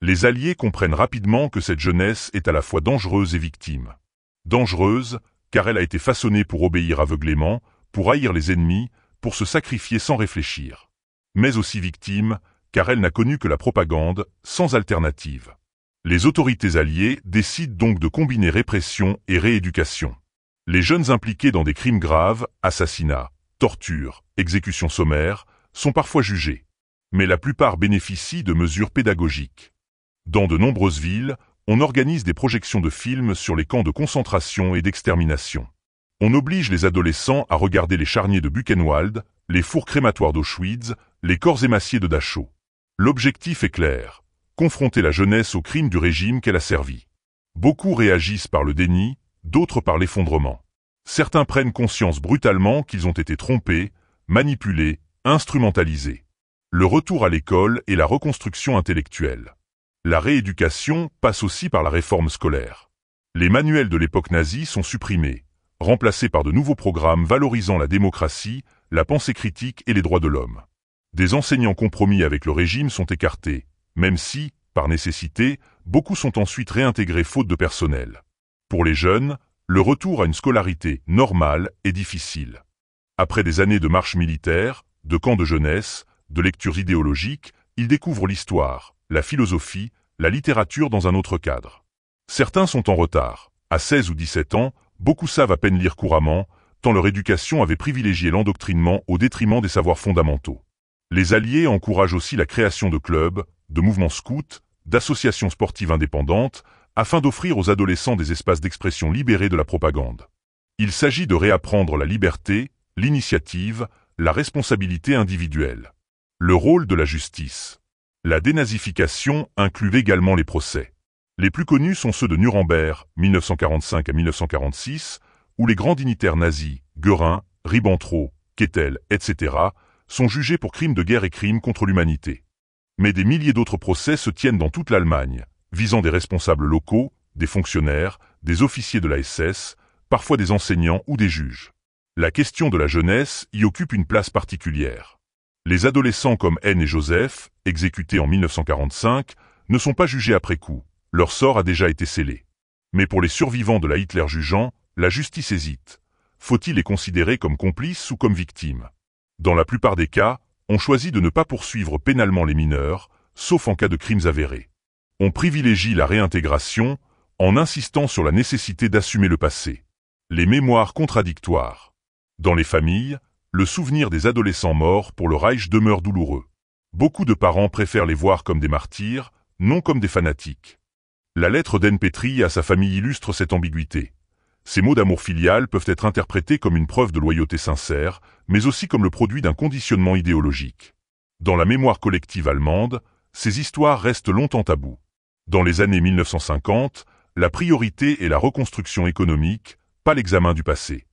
Les Alliés comprennent rapidement que cette jeunesse est à la fois dangereuse et victime. Dangereuse, car elle a été façonnée pour obéir aveuglément, pour haïr les ennemis, pour se sacrifier sans réfléchir. Mais aussi victime, car elle n'a connu que la propagande, sans alternative. Les autorités alliées décident donc de combiner répression et rééducation. Les jeunes impliqués dans des crimes graves, assassinats, tortures, exécutions sommaires, sont parfois jugés. Mais la plupart bénéficient de mesures pédagogiques. Dans de nombreuses villes, on organise des projections de films sur les camps de concentration et d'extermination. On oblige les adolescents à regarder les charniers de Buchenwald, les fours crématoires d'Auschwitz, les corps émaciés de Dachau. L'objectif est clair: confronter la jeunesse aux crimes du régime qu'elle a servi. Beaucoup réagissent par le déni, d'autres par l'effondrement. Certains prennent conscience brutalement qu'ils ont été trompés, manipulés, instrumentalisés. Le retour à l'école et la reconstruction intellectuelle. La rééducation passe aussi par la réforme scolaire. Les manuels de l'époque nazie sont supprimés, remplacés par de nouveaux programmes valorisant la démocratie, la pensée critique et les droits de l'homme. Des enseignants compromis avec le régime sont écartés, même si, par nécessité, beaucoup sont ensuite réintégrés faute de personnel. Pour les jeunes, le retour à une scolarité normale est difficile. Après des années de marche militaire, de camps de jeunesse, de lectures idéologiques, ils découvrent l'histoire, la philosophie, la littérature dans un autre cadre. Certains sont en retard. À 16 ou 17 ans, beaucoup savent à peine lire couramment, tant leur éducation avait privilégié l'endoctrinement au détriment des savoirs fondamentaux. Les Alliés encouragent aussi la création de clubs, de mouvements scouts, d'associations sportives indépendantes, afin d'offrir aux adolescents des espaces d'expression libérés de la propagande. Il s'agit de réapprendre la liberté, l'initiative, la responsabilité individuelle. Le rôle de la justice. La dénazification inclut également les procès. Les plus connus sont ceux de Nuremberg, 1945 à 1946, où les grands dignitaires nazis, Göring, Ribbentrop, Keitel, etc., sont jugés pour crimes de guerre et crimes contre l'humanité. Mais des milliers d'autres procès se tiennent dans toute l'Allemagne, visant des responsables locaux, des fonctionnaires, des officiers de la SS, parfois des enseignants ou des juges. La question de la jeunesse y occupe une place particulière. Les adolescents comme N et Joseph, exécutés en 1945, ne sont pas jugés après coup, leur sort a déjà été scellé. Mais pour les survivants de la Hitlerjugend, la justice hésite. Faut-il les considérer comme complices ou comme victimes? Dans la plupart des cas, on choisit de ne pas poursuivre pénalement les mineurs, sauf en cas de crimes avérés. On privilégie la réintégration, en insistant sur la nécessité d'assumer le passé. Les mémoires contradictoires. Dans les familles, le souvenir des adolescents morts pour le Reich demeure douloureux. Beaucoup de parents préfèrent les voir comme des martyrs, non comme des fanatiques. La lettre d'N. Petry à sa famille illustre cette ambiguïté. Ces mots d'amour filial peuvent être interprétés comme une preuve de loyauté sincère, mais aussi comme le produit d'un conditionnement idéologique. Dans la mémoire collective allemande, ces histoires restent longtemps tabous. Dans les années 1950, la priorité est la reconstruction économique, pas l'examen du passé.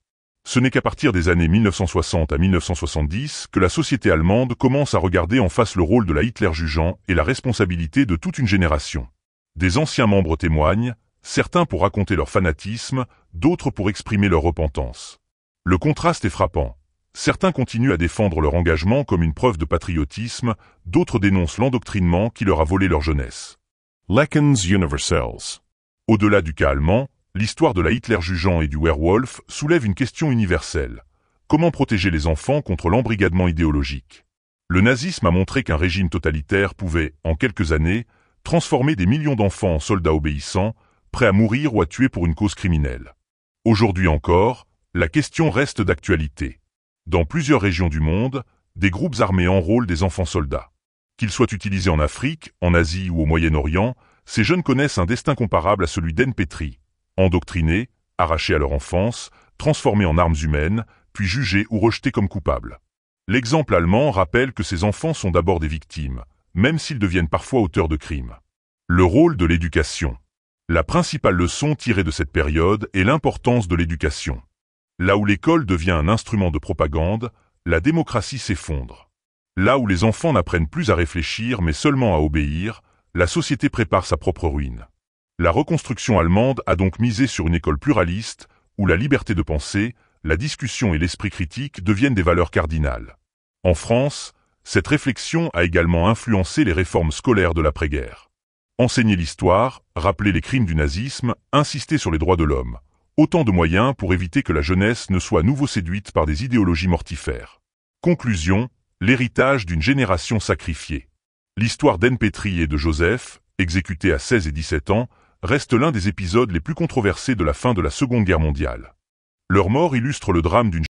Ce n'est qu'à partir des années 1960 à 1970 que la société allemande commence à regarder en face le rôle de la Hitler jugeant et la responsabilité de toute une génération. Des anciens membres témoignent, certains pour raconter leur fanatisme, d'autres pour exprimer leur repentance. Le contraste est frappant. Certains continuent à défendre leur engagement comme une preuve de patriotisme, d'autres dénoncent l'endoctrinement qui leur a volé leur jeunesse. Lessons universelles. Au-delà du cas allemand, l'histoire de la Hitler jugeant et du werewolf soulève une question universelle. Comment protéger les enfants contre l'embrigadement idéologique? Le nazisme a montré qu'un régime totalitaire pouvait, en quelques années, transformer des millions d'enfants en soldats obéissants, prêts à mourir ou à tuer pour une cause criminelle. Aujourd'hui encore, la question reste d'actualité. Dans plusieurs régions du monde, des groupes armés enrôlent des enfants soldats. Qu'ils soient utilisés en Afrique, en Asie ou au Moyen-Orient, ces jeunes connaissent un destin comparable à celui d'Ann Petry. Endoctrinés, arrachés à leur enfance, transformés en armes humaines, puis jugés ou rejetés comme coupables. L'exemple allemand rappelle que ces enfants sont d'abord des victimes, même s'ils deviennent parfois auteurs de crimes. Le rôle de l'éducation. La principale leçon tirée de cette période est l'importance de l'éducation. Là où l'école devient un instrument de propagande, la démocratie s'effondre. Là où les enfants n'apprennent plus à réfléchir mais seulement à obéir, la société prépare sa propre ruine. La reconstruction allemande a donc misé sur une école pluraliste, où la liberté de penser, la discussion et l'esprit critique deviennent des valeurs cardinales. En France, cette réflexion a également influencé les réformes scolaires de l'après-guerre. Enseigner l'histoire, rappeler les crimes du nazisme, insister sur les droits de l'homme. Autant de moyens pour éviter que la jeunesse ne soit à nouveau séduite par des idéologies mortifères. Conclusion, l'héritage d'une génération sacrifiée. L'histoire d'Ann Petry et de Joseph, exécutés à 16 et 17 ans, reste l'un des épisodes les plus controversés de la fin de la Seconde Guerre mondiale. Leur mort illustre le drame d'une